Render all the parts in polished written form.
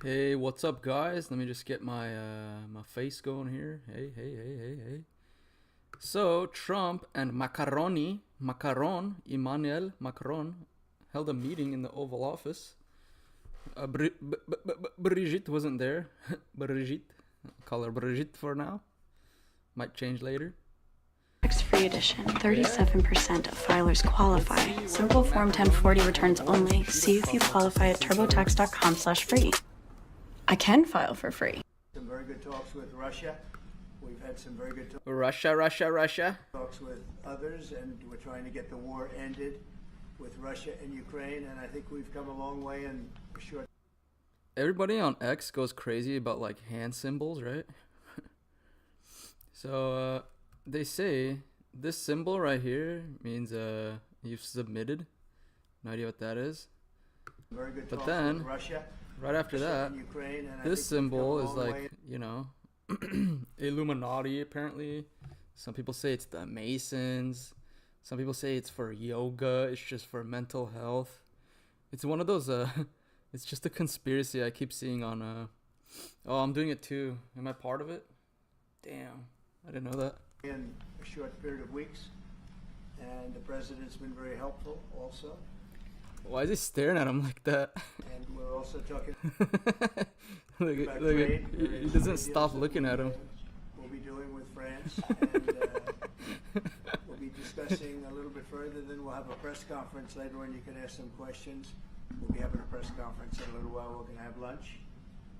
Hey, what's up, guys? Let me just get my my face going here. Hey. So Trump and Emmanuel Macron, held a meeting in the Oval Office. Brigitte wasn't there. Brigitte, call her Brigitte for now. Might change later. Tax-free edition. 37% of filers qualify. Simple Form 1040 returns only. See if you qualify at turbotax.com/free. I can file for free. Some very good talks with Russia. We've had some very good Russia. talks with others, and we're trying to get the war ended with Russia and Ukraine, and I think we've come a long way in a short. Everybody on X goes crazy about like hand symbols, right? So they say this symbol right here means you've submitted. No idea what that is. Very good But talks then, with Russia. right after that, and Ukraine, and I this think we've come symbol a is long way. like, you know, Illuminati apparently. Some people say it's the Masons. Some people say it's for yoga. It's just for mental health. It's one of those, it's just a conspiracy I keep seeing on, oh, I'm doing it too. Am I part of it? Damn, I didn't know that. In a short period of weeks, and the president's been very helpful also. Why is he staring at him like that? And we're also talking Look about at, trade. he doesn't stop looking at him. We'll be doing with France, and we'll be discussing a little bit further. Then we'll have a press conference later when you can ask some questions. We'll be having a press conference in a little while. We're going to have lunch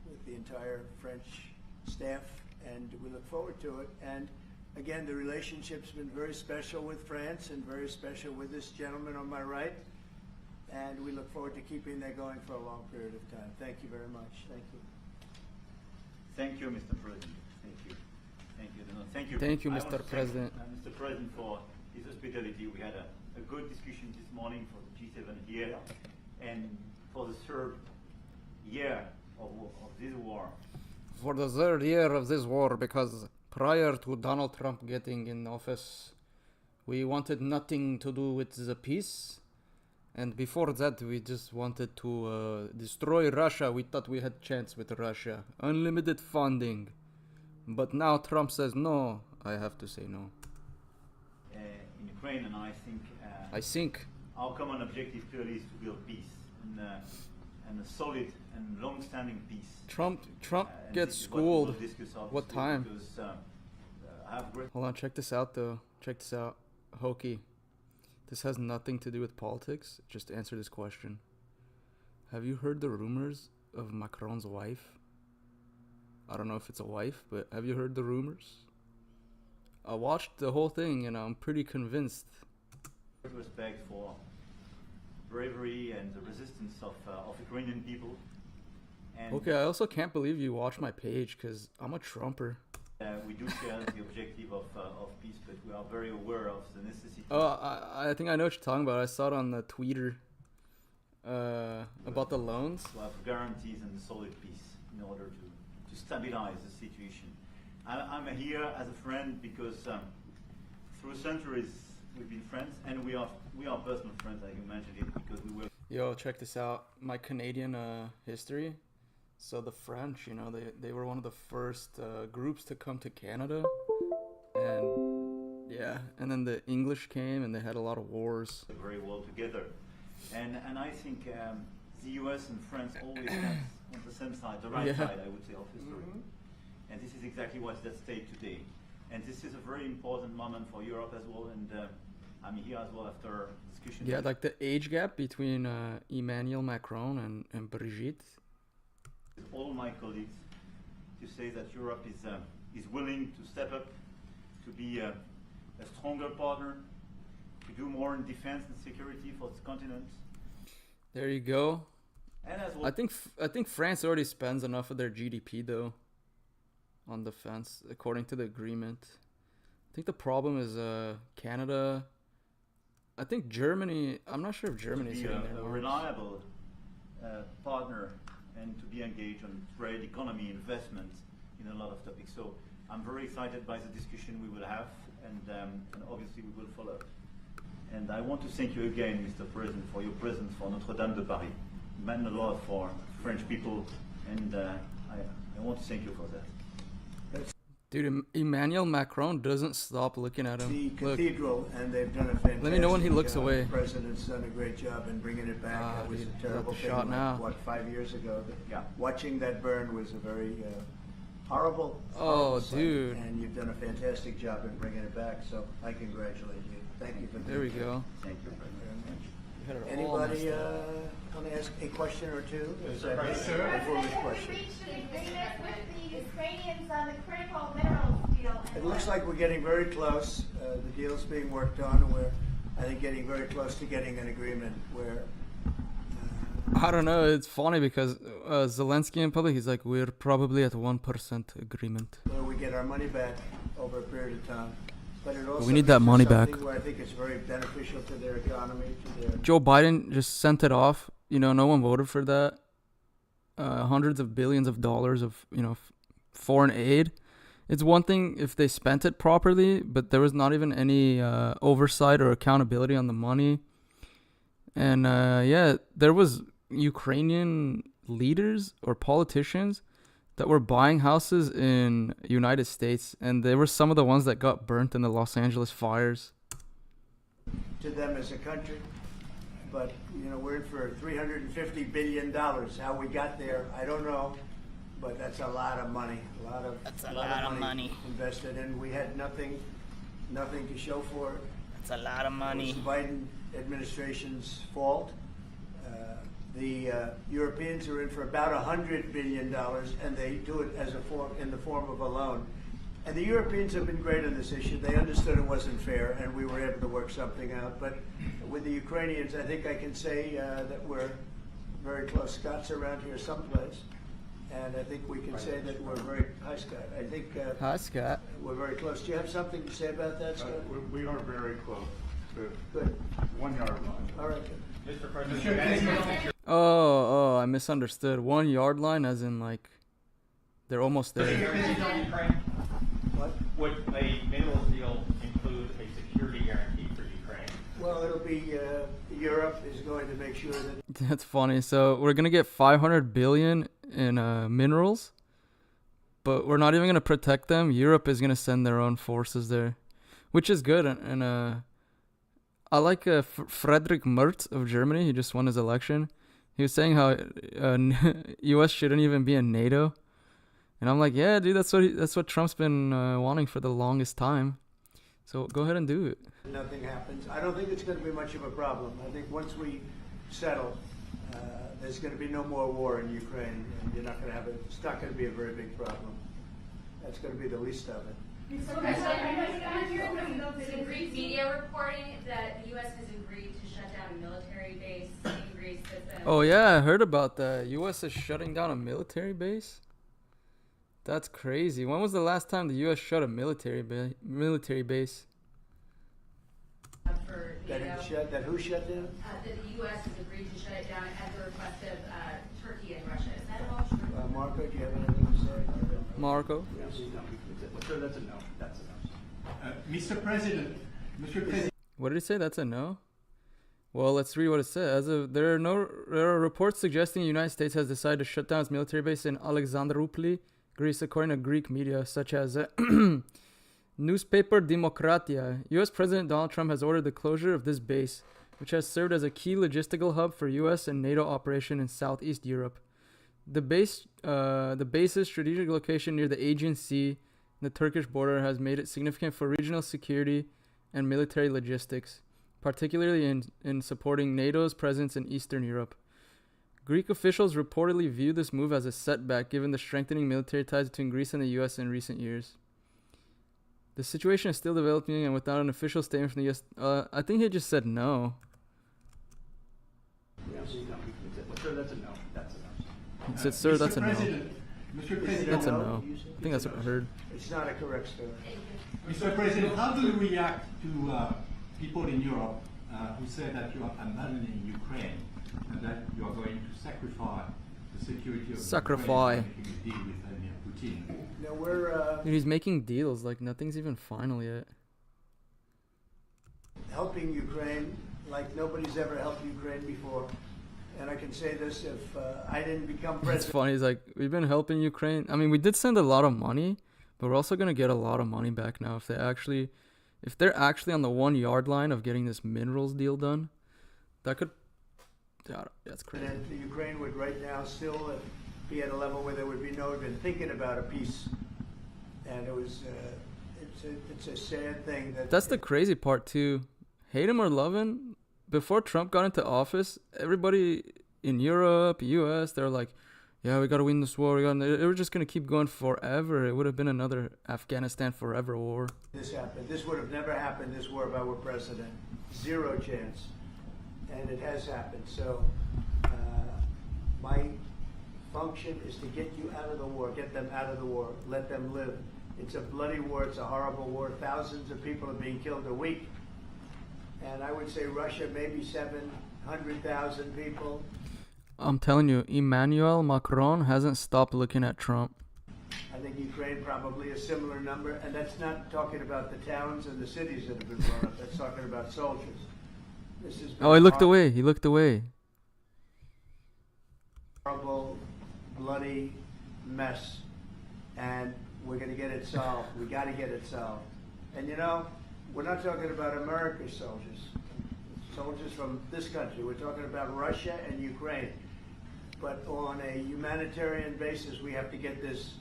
with the entire French staff, and we look forward to it. And again, the relationship's been very special with France and very special with this gentleman on my right. And we look forward to keeping that going for a long period of time. Thank you very much. Thank you. Thank you, Mr. President. Thank you. Thank you. No, thank you. Thank you, I want Mr. to President. Thank, Mr. President, for his hospitality. We had a good discussion this morning for the G7 here, and for the third year of this war. For the third year of this war, because prior to Donald Trump getting in office, we wanted nothing to do with the peace. And before that, we just wanted to destroy Russia. We thought we had chance with Russia. Unlimited funding. But now Trump says no. I have to say no. In Ukraine, and I think our common objective clearly is to build peace, and a solid and long-standing peace. Trump And gets this is what we will schooled. discuss, What obviously, time? Because, I have great Hold on, check this out though. Check this out. Hokey. This has nothing to do with politics. Just answer this question. Have you heard the rumors of Macron's wife? I don't know if it's a wife, but have you heard the rumors? I watched the whole thing and I'm pretty convinced. respect for bravery and the resistance of Ukrainian people. And Okay, I also can't believe you watch my page because I'm a Trumper. we do share the objective of peace, but we are very aware of the necessity. Oh, I think I know what you're talking about. I saw it on the Twitter about the loans. To have guarantees and solid peace in order to stabilize the situation. I'm here as a friend because through centuries we've been friends, and we are personal friends, like you mentioned it, because we were. Yo, check this out. My Canadian history. So the French, you know, they were one of the first groups to come to Canada. And yeah, and then the English came and they had a lot of wars. Very well together. And I think the US and France always stand on the same side, the right side, I would say, of history. And this is exactly what's at stake today. And this is a very important moment for Europe as well, and I'm here as well after discussion. Yeah, like the age gap between Emmanuel Macron and Brigitte. All my colleagues to say that Europe is willing to step up, to be a stronger partner, to do more in defense and security for this continent. There you go. And as well, I think France already spends enough of their GDP though on defense, according to the agreement. I think the problem is Canada. I think Germany. I'm not sure if Germany's to be hitting their a marks. reliable partner and to be engaged on trade, economy, investment in a lot of topics. So I'm very excited by the discussion we will have, and obviously we will follow. And I want to thank you again, Mr. President, for your presence for Notre Dame de Paris. It meant a lot for French people And I want to thank you for that. Dude, Emmanuel Macron doesn't stop looking at him. The Look. cathedral, and they've done a fantastic Let me know when he looks away. The president's done a great job in bringing it back. That was dude, a terrible got the thing, shot now. what, 5 years ago? Yeah. Watching that burn was a very horrible sight, dude. and you've done a fantastic job in bringing it back, so I congratulate you. Thank you for There we go. Thank you very much. Anybody want to ask a question or two? Is that a foolish question? Reached an agreement with the Ukrainians on the critical minerals deal. It looks like we're getting very close. The deal's being worked on, and we're, I think, getting very close to getting an agreement where. I don't know. It's funny because Zelensky in public, he's like, we're probably at 1% agreement. Where we get our money back over a period of time. But it also we need that is money something back. where I think it's very beneficial to their economy, to their. Joe Biden just sent it off. You know, no one voted for that. Hundreds of billions of dollars of, foreign aid. It's one thing if they spent it properly, but there was not even any oversight or accountability on the money. And there was Ukrainian leaders or politicians that were buying houses in United States, and they were some of the ones that got burnt in the Los Angeles fires. To them as a country, but we're in for $350 billion. How we got there, I don't know, but that's a lot of money. That's a lot of money invested, and we had nothing to show for it. That's a lot of money. It was the Biden administration's fault. The Europeans are in for about $100 billion, and they do it in the form of a loan. And the Europeans have been great on this issue. They understood it wasn't fair, and we were able to work something out. But with the Ukrainians, I think I can say that we're very close. Scott's around here someplace, and I think we can say that we're very. Hi, Scott. I think. Hi, Scott. We're very close. Do you have something to say about that, Scott? We are very close. Good. 1 yard line. All right. Good. Mr. President. Oh, I misunderstood. 1 yard line, as in like they're almost there. What? Would a minerals deal include a security guarantee for Ukraine? Well, it'll be Europe is going to make sure that. That's funny. So we're gonna get 500 billion in minerals, but we're not even gonna protect them. Europe is gonna send their own forces there, which is good. And I like Friedrich Merz of Germany. He just won his election. He was saying how U.S. shouldn't even be in NATO, and I'm like, yeah, dude, that's what Trump's been wanting for the longest time. So go ahead and do it. Nothing happens. I don't think it's going to be much of a problem. I think once we settle, there's going to be no more war in Ukraine, and you're not going to have it. It's not going to be a very big problem. That's going to be the least of it. Some Greek media reporting that the U.S. has agreed to shut down a military base in Greece. Oh yeah, I heard about that. U.S. is shutting down a military base. That's crazy. When was the last time the U.S. shut a military base? For NATO, That who shut down? that the U.S. has agreed to shut it down at the request of Turkey and Russia. Is that all true? Marco, do you have anything to say? Marco? Sure, that's a no. That's a no. Mr. President. What did he say? That's a no? Well, let's read what it says. There are reports suggesting the United States has decided to shut down its military base in Alexandroupoli, Greece, according to Greek media, such as newspaper Demokratia. U.S. President Donald Trump has ordered the closure of this base, which has served as a key logistical hub for U.S. and NATO operation in Southeast Europe. The base's strategic location near the Aegean Sea, the Turkish border, has made it significant for regional security and military logistics, particularly in supporting NATO's presence in Eastern Europe. Greek officials reportedly view this move as a setback given the strengthening military ties between Greece and the U.S. in recent years. The situation is still developing, and without an official statement from the U.S., I think he just said no. Sure, that's a no. That's a no. He said, sir, that's a no. Mr. President. That's a no. I think that's what I heard. It's not a correct story. Mr. President, how do you react to people in Europe who say that you are abandoning Ukraine and that you are going to sacrifice the security of Ukraine making a deal with Vladimir Putin? No, we're Dude, he's making deals like nothing's even final yet. helping Ukraine like nobody's ever helped Ukraine before. and I can say this, if I didn't become It's president. funny. He's like, we've been helping Ukraine. I mean, we did send a lot of money, but we're also gonna get a lot of money back now if they're actually on the 1 yard line of getting this minerals deal done. That could, yeah, that's crazy. And Ukraine would right now still be at a level where there would be no even thinking about a peace. And it was, it's a sad thing that. That's the crazy part too. Hate him or love him, before Trump got into office, everybody in Europe, US, they're like, yeah, we gotta win this war. They were just gonna keep going forever. It would have been another Afghanistan forever war. This happened. This would have never happened, this war, if I were president. Zero chance. And it has happened. So my function is to get you out of the war, get them out of the war, let them live. It's a bloody war. It's a horrible war. Thousands of people are being killed a week. And I would say Russia, maybe 700,000 people. I'm telling you, Emmanuel Macron hasn't stopped looking at Trump. I think Ukraine probably a similar number. And that's not talking about the towns and the cities that have been blown up. That's talking about soldiers. This has been Oh, he looked away. He looked away. Horrible, bloody mess. And we're going to get it solved. We got to get it solved. And you know, we're not talking about America's soldiers. Soldiers from this country. We're talking about Russia and Ukraine. But on a humanitarian basis, we have to get this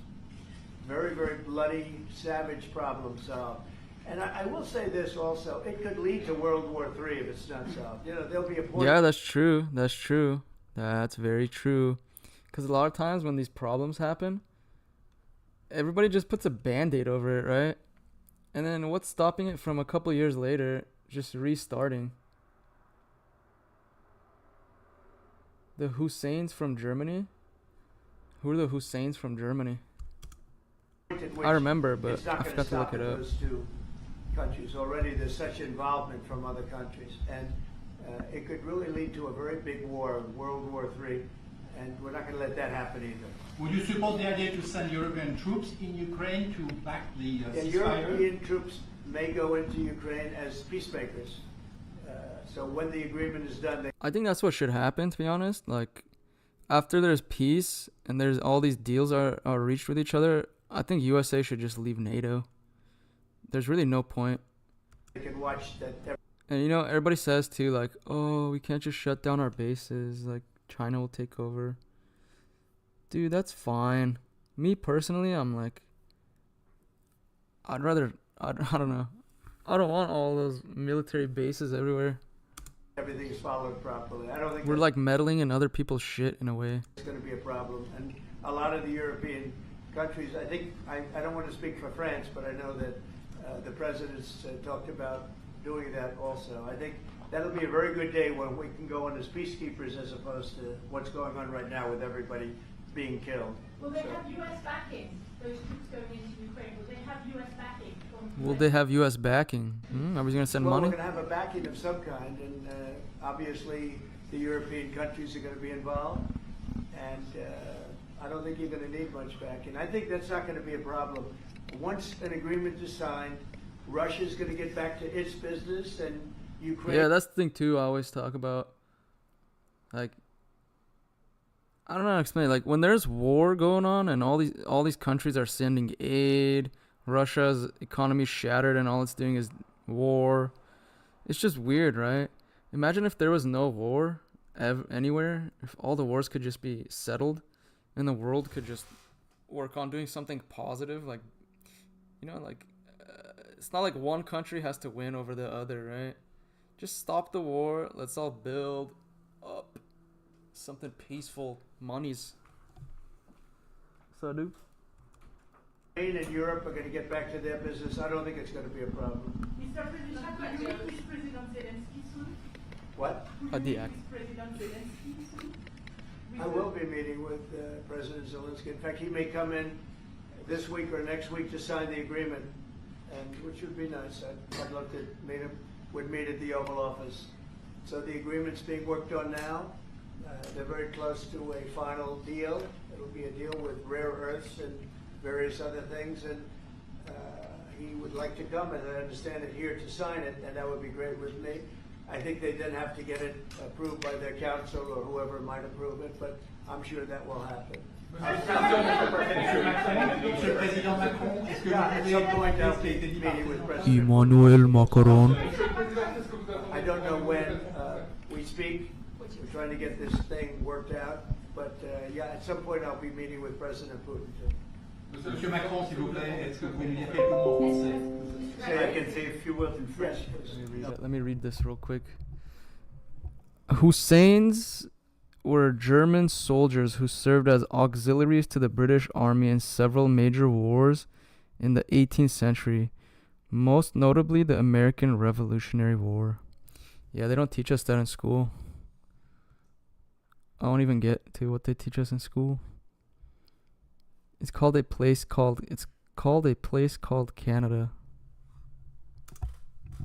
very, very bloody, savage problem solved. And I will say this also, it could lead to World War III if it's not solved. You know, there'll be a point. Yeah, that's true. That's true. That's very true. Because a lot of times when these problems happen, everybody just puts a Band-Aid over it, right? And then what's stopping it from a couple years later just restarting? The Husseins from Germany? Who are the Husseins from Germany? I remember, but I forgot to look it up. Those two countries. Already there's such involvement from other countries. And it could really lead to a very big war, World War III. And we're not going to let that happen either. Would you support the idea to send European troops in Ukraine to back the ceasefire? European troops may go into Ukraine as peacemakers. So when the agreement is done, I think that's what should happen, to be honest. Like, after there's peace and there's all these deals are reached with each other, I think USA should just leave NATO. There's really no point. they can watch that. And you know, everybody says too, like, oh, we can't just shut down our bases. Like, China will take over. Dude, that's fine. Me personally, I'm like, I don't know. I don't want all those military bases everywhere. Everything's followed properly. I don't think We're like meddling in other people's shit in a way. it's going to be a problem. And a lot of the European countries, I think, I don't want to speak for France, but I know that the president's talked about doing that also. I think that'll be a very good day when we can go on as peacekeepers as opposed to what's going on right now with everybody being killed. Will they have U.S. backing? Those troops going into Ukraine, will they have U.S. backing? Will they have U.S. backing? Are we going to send Well, money? we're going to have a backing of some kind, and obviously the European countries are going to be involved, and I don't think you're going to need much backing. I think that's not going to be a problem. Once an agreement is signed, Russia's going to get back to its business, and Ukraine... Yeah, that's the thing too I always talk about. Like, I don't know how to explain it. Like, when there's war going on and all these countries are sending aid, Russia's economy shattered and all it's doing is war. It's just weird, right? Imagine if there was no war anywhere, if all the wars could just be settled and the world could just work on doing something positive. Like, you know, like, it's not like one country has to win over the other, right? Just stop the war. Let's all build up something peaceful. Money's. So, dude. Spain and Europe are going to get back to their business. I don't think it's going to be a problem. Mr. President, have you met with President Zelensky soon? What? Will you meet with President Zelensky soon? I will be meeting with President Zelensky. In fact, he may come in this week or next week to sign the agreement, and which would be nice. I'd love to meet him. Would meet at the Oval Office. So the agreement's being worked on now. They're very close to a final deal. It'll be a deal with rare earths and various other things, and he would like to come, and I understand it, here to sign it, and that would be great with me. I think they then have to get it approved by their council or whoever might approve it, but I'm sure that will happen. Monsieur le Président Macron, est-ce que vous At some point I'll be meeting with President Emmanuel Macron. I don't know when we speak. We're trying to get this thing worked out. But yeah, at some point I'll be meeting with President Putin too. Monsieur Macron, s'il vous plaît, est-ce que vous pouvez nous dire quelques mots en français? I can say a few words in French. Let me read this real quick. Hussein's were German soldiers who served as auxiliaries to the British Army in several major wars in the 18th century, most notably the American Revolutionary War. Yeah, they don't teach us that in school. I won't even get to what they teach us in school. It's called a place called Canada.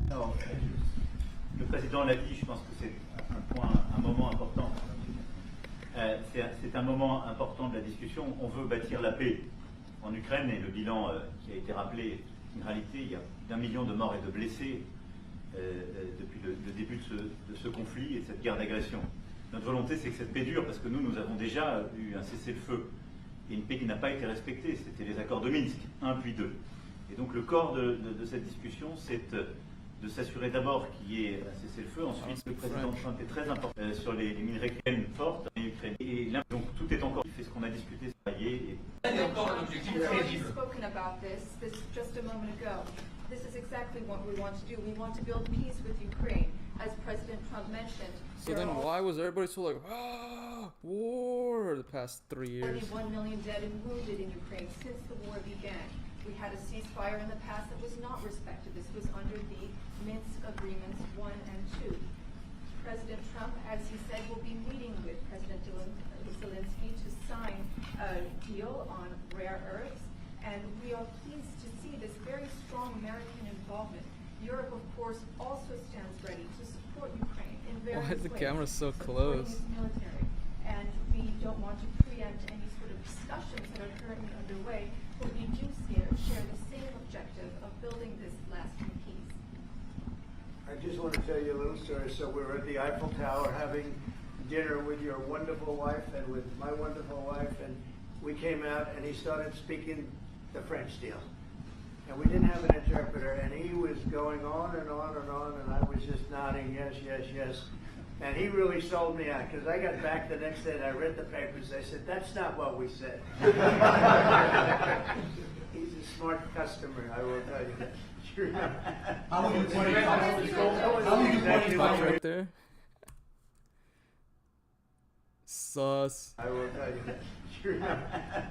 Non, le président l'a dit, je pense que c'est un moment important. C'est un moment important de la discussion. On veut bâtir la paix en Ukraine et le bilan qui a été rappelé, une réalité, il y a d'1 million de morts et de blessés depuis le début de ce conflit et de cette guerre d'agression. Notre volonté, c'est que cette paix dure, parce que nous avons déjà eu un cessez-le-feu et une paix qui n'a pas été respectée. C'était les accords de Minsk, 1 puis 2. Et donc le corps de cette discussion, c'est de s'assurer d'abord qu'il y ait un cessez-le-feu. Ensuite, le président Trump est très important sur les mines récréaines fortes en Ukraine. Et là, donc tout est encore fait ce qu'on a discuté, et We've spoken about this just a moment ago. This is exactly what we want to do. We want to build peace with Ukraine, as President Trump mentioned. So then why was everybody so like, war the past 3 years? Only 1 million dead and wounded in Ukraine since the war began. We had a ceasefire in the past that was not respected. This was under the Minsk Agreements 1 and 2. President Trump, as he said, will be meeting with President Zelensky to sign a deal on rare earths. And we are pleased to see this very strong American involvement. Europe, of course, also stands ready to support Ukraine in various ways. Why is the camera so close? Its military. And we don't want to preempt any sort of discussions that are currently underway, but we do share the same objective of building this lasting peace. I just want to tell you a little story. So we were at the Eiffel Tower having dinner with your wonderful wife and with my wonderful wife, and we came out and he started speaking the French deal. And we didn't have an interpreter, and he was going on and on and on, and I was just nodding, yes, yes, yes. And he really sold me out, because I got back the next day and I read the papers. I said, that's not what we said. He's a smart customer, I will tell you that. Sure. How would you qualify Right there. Sus. I will tell you that. Sure.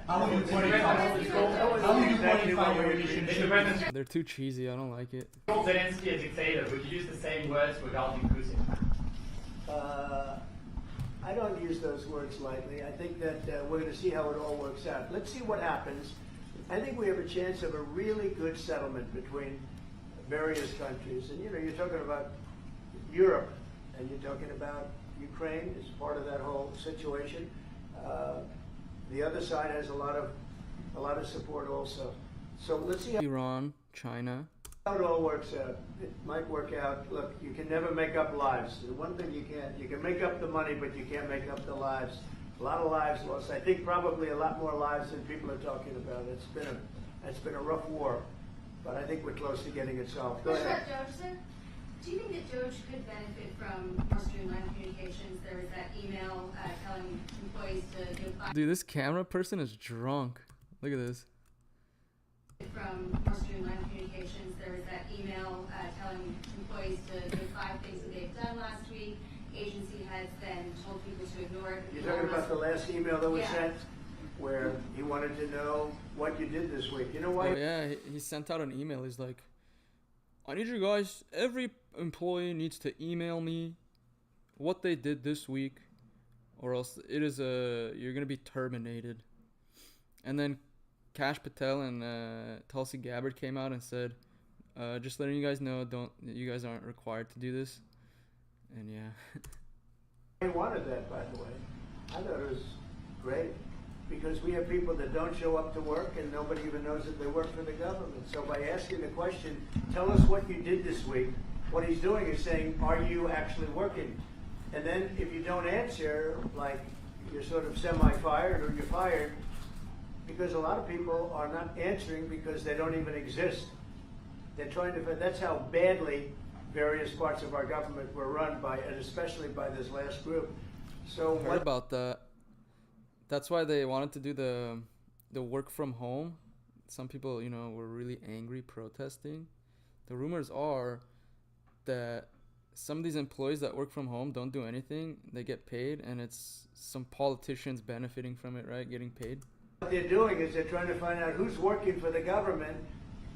How would you qualify your relationship? They're too cheesy, I don't like it. Zelensky a dictator. Would you use the same words regarding Putin? I don't use those words lightly. I think that we're going to see how it all works out. Let's see what happens. I think we have a chance of a really good settlement between various countries. And, you know, you're talking about Europe, and you're talking about Ukraine as part of that whole situation. The other side has a lot of support also. So let's see how Iran, China. it all works out. It might work out. Look, you can never make up lives. The one thing you can make up the money, but you can't make up the lives. A lot of lives lost. I think probably a lot more lives than people are talking about. It's been a rough war, but I think we're close to getting it solved. Go ahead. Do you think that Doge could benefit from more streamlined communications? There was that email telling employees to give Dude, this camera person is drunk. Look at this. from more streamlined communications. There was that email telling employees to give 5 things that they've done last week. Agency heads then told people to ignore it. You're talking about the last email that was Yeah. sent, where he wanted to know what you did this week. You know why? Oh yeah, he sent out an email. He's like, I need you guys, every employee needs to email me what they did this week, or else you're gonna be terminated. And then Kash Patel and Tulsi Gabbard came out and said, just letting you guys know, you guys aren't required to do this. And yeah. I wanted that, by the way. I thought it was great, because we have people that don't show up to work and nobody even knows that they work for the government. So by asking the question, tell us what you did this week, what he's doing is saying, are you actually working? And then if you don't answer, like you're sort of semi-fired or you're fired, because a lot of people are not answering because they don't even exist. They're trying to, that's how badly various parts of our government were run by, and especially by this last group. So Heard about that. That's why they wanted to do the work from home. Some people, you know, were really angry protesting. The rumors are that some of these employees that work from home don't do anything. They get paid, and it's some politicians benefiting from it, right? Getting paid. What they're doing is they're trying to find out who's working for the government.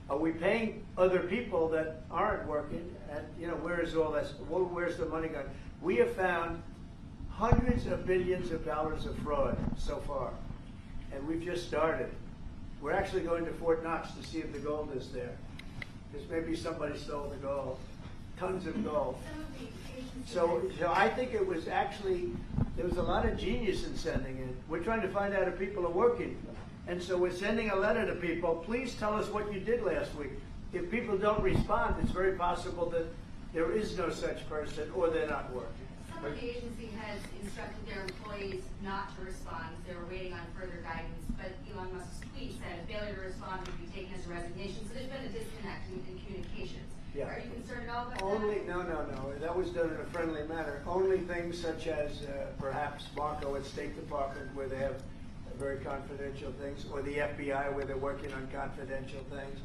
Are we paying other people that aren't working? And, you know, where is all this? Where's the money going? We have found hundreds of billions of dollars of fraud so far, and we've just started. We're actually going to Fort Knox to see if the gold is there, because maybe somebody stole the gold, tons of gold. So I think it was actually, there was a lot of genius in sending it. We're trying to find out if people are working. And so we're sending a letter to people, please tell us what you did last week. If people don't respond, it's very possible that there is no such person or they're not working. Some of the agency has instructed their employees not to respond. They were waiting on further guidance, but Elon Musk's tweet said a failure to respond would be taken as a resignation. So there's been a disconnect in communications. Yeah. Are you concerned at all about Only, that? no. That was done in a friendly manner. Only things such as perhaps Marco at State Department where they have very confidential things, or the FBI where they're working on confidential things.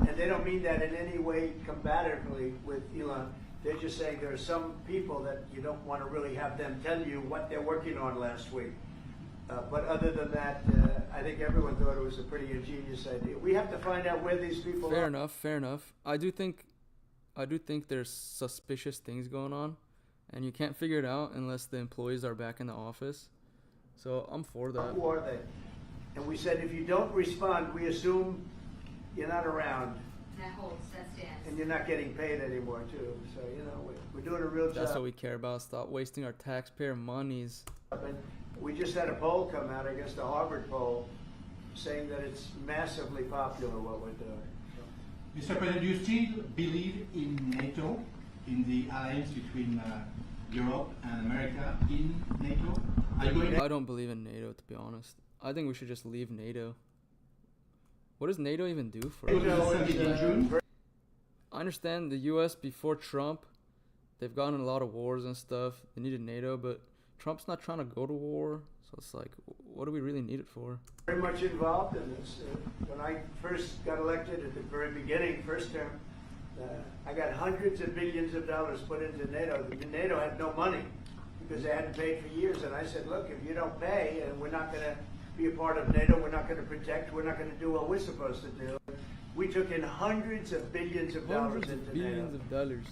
And they don't mean that in any way combatively with Elon. They're just saying there are some people that you don't want to really have them tell you what they're working on last week. But other than that, I think everyone thought it was a pretty ingenious idea. We have to find out where these people are. Fair enough. I do think there's suspicious things going on, and you can't figure it out unless the employees are back in the office. So I'm for that. Who are they? And we said if you don't respond, we assume you're not around. That stands. And you're not getting paid anymore, too. So, you know, we're doing a real job. That's what we care about. Stop wasting our taxpayer monies. And we just had a poll come out, I guess the Harvard poll, saying that it's massively popular what we're doing. Mr. President, do you still believe in NATO, in the alliance between Europe and America in NATO? I don't believe in NATO, to be honest. I think we should just leave NATO. What does NATO even do for us? I understand the US before Trump, they've gotten in a lot of wars and stuff. They needed NATO, but Trump's not trying to go to war. So it's like, what do we really need it for? Very much involved in this. When I first got elected at the very beginning, first term, I got hundreds of billions of dollars put into NATO. NATO had no money because they hadn't paid for years. And I said, look, if you don't pay and we're not going to be a part of NATO, we're not going to protect, we're not going to do what we're supposed to do. We took in hundreds of billions of dollars into billions NATO. of dollars.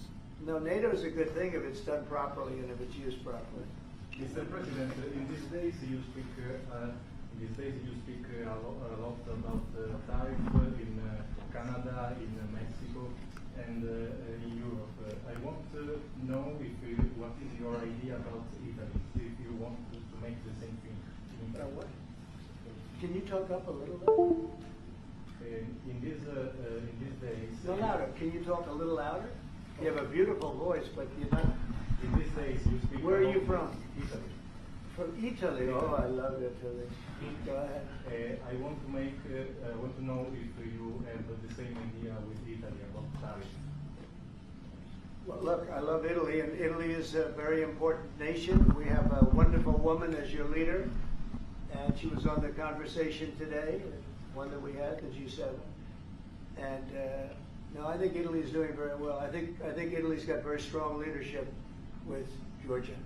No, NATO is a good thing if it's done properly and if it's used properly. Mr. President, in these days you speak a lot about tariff in Canada, in Mexico, and in Europe. I want to know what is your idea about Italy, if you want to make the same thing. What? Can you talk up a little bit? In these days. No, louder. Can you talk a little louder? You have a beautiful voice, but you're not. In these days you speak. Where are you from? Italy. From Italy. Oh, I love Italy. Go ahead. I want to know if you have the same idea with Italy about tariffs. Well, look, I love Italy, and Italy is a very important nation. We have a wonderful woman as your leader, and she was on the conversation today, one that we had, the G7. And no, I think Italy is doing very well. I think Italy's got very strong leadership with Georgia.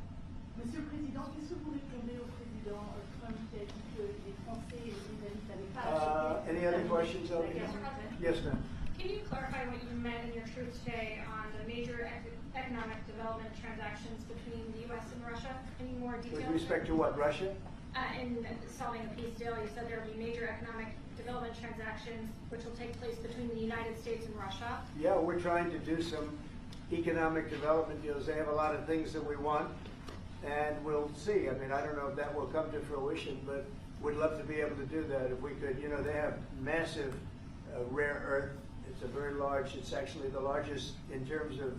Monsieur le Président, qu'est-ce que vous répondez au président Trump qui a dit que les Français et les Britanniques n'avaient pas acheté? Any other questions? Yes, ma'am. Can you clarify what you meant in your truth today on the major economic development transactions between the U.S. and Russia? Any more details? With respect to what, Russia? In solving a peace deal, you said there will be major economic development transactions which will take place between the United States and Russia. Yeah, we're trying to do some economic development deals. They have a lot of things that we want, and we'll see. I mean, I don't know if that will come to fruition, but we'd love to be able to do that if we could. You know, they have massive rare earth It's a very large, it's actually the largest in terms of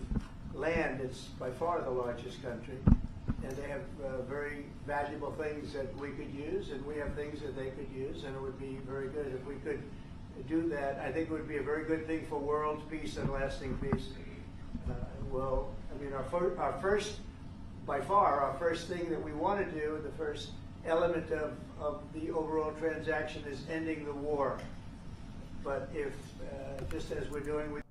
land. It's by far the largest country. And they have very valuable things that we could use, and we have things that they could use, and it would be very good if we could do that. I think it would be a very good thing for world peace and lasting peace. Well, I mean, our first, by far, our first thing that we want to do, the first element of the overall transaction is ending the war. But if, just as we're doing with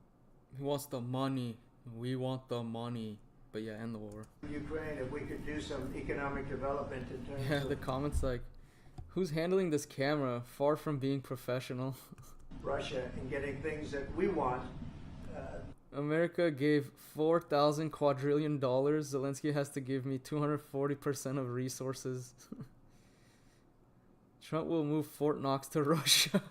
He wants the money. We want the money. But yeah, end the war. Ukraine, if we could do some economic development in terms Yeah, of the comments like, who's handling this camera? Far from being professional. Russia and getting things that we want. America gave $4,000 quadrillion. Zelensky has to give me 240% of resources. Trump will move Fort Knox to Russia.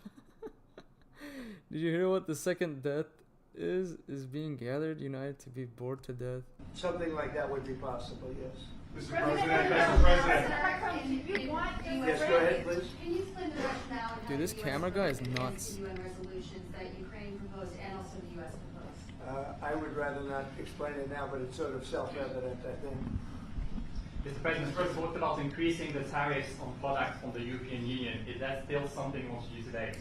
Did you hear what the second death is being gathered, united to be bored to death? Something like that would be possible, yes. Mr. President, you want Yes, go ahead, please. Can you explain the rationale of Dude, this having camera US guy is vote nuts. against the UN resolutions that Ukraine proposed and also the US proposed? I would rather not explain it now, but it's sort of self-evident, I think. Mr. President, first what about increasing the tariffs on products from the European Union? Is that still something you want to do today?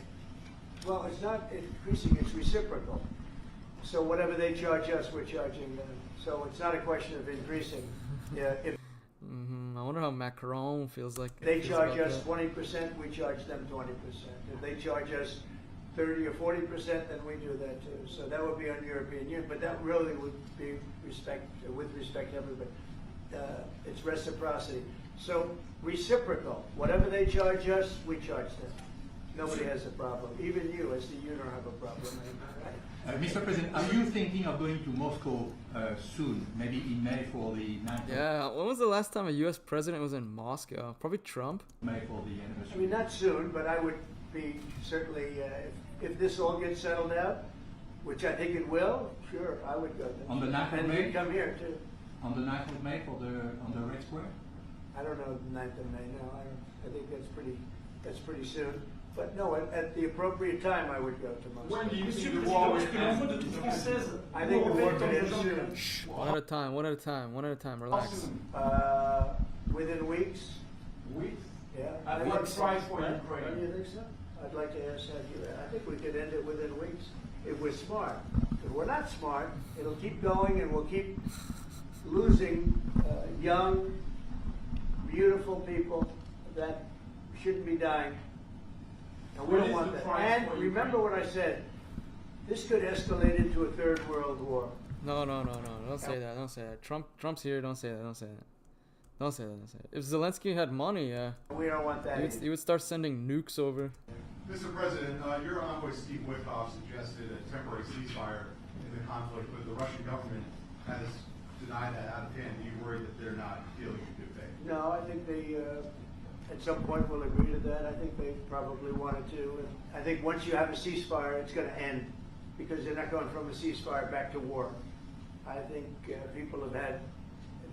Well, it's not increasing, it's reciprocal. So whatever they charge us, we're charging them. So it's not a question of increasing. Yeah, if I wonder how Macron feels like. they feels charge about us that. 20%, we charge them 20%. If they charge us 30 or 40%, then we do that too. So that would be on European Union, but that really would be with respect to everybody. It's reciprocity. So reciprocal. Whatever they charge us, we charge them. Nobody has a problem. Even you, as the union, have a problem. Right? Mr. President, are you thinking of going to Moscow soon, maybe in May for the NATO? Yeah, when was the last time a U.S. president was in Moscow? Probably Trump. May for the anniversary. I mean, not soon, but I would be certainly, if this all gets settled out, which I think it will, sure, I would go there. On the 9th of And May? you'd come here too. On the 9th of May for on the Red Square? I don't know the 9th of May, no, I think that's pretty soon. But no, at the appropriate time, I would go to Moscow. When do you think the war will end? I think the war could end soon. Shh, one at a time, relax. Within weeks. Weeks? Yeah. At what price for Don't Ukraine? you think so? I'd like to ask you that. I think we could end it within weeks if we're smart. If we're not smart, it'll keep going and we'll keep losing young, beautiful people that shouldn't be dying. And we don't want that. And remember what I said. This could escalate into a third world war. No, don't say that. Trump's here, don't say that. If Zelensky had money, yeah. We don't want that. He would start sending nukes over. Mr. President, your envoy Steve Witkoff suggested a temporary ceasefire in the conflict, but the Russian government has denied that out of hand. Do you worry that they're not dealing in good faith? No, I think they, at some point, will agree to that. I think they probably wanted to. And I think once you have a ceasefire, it's going to end because they're not going from a ceasefire back to war. I think people have had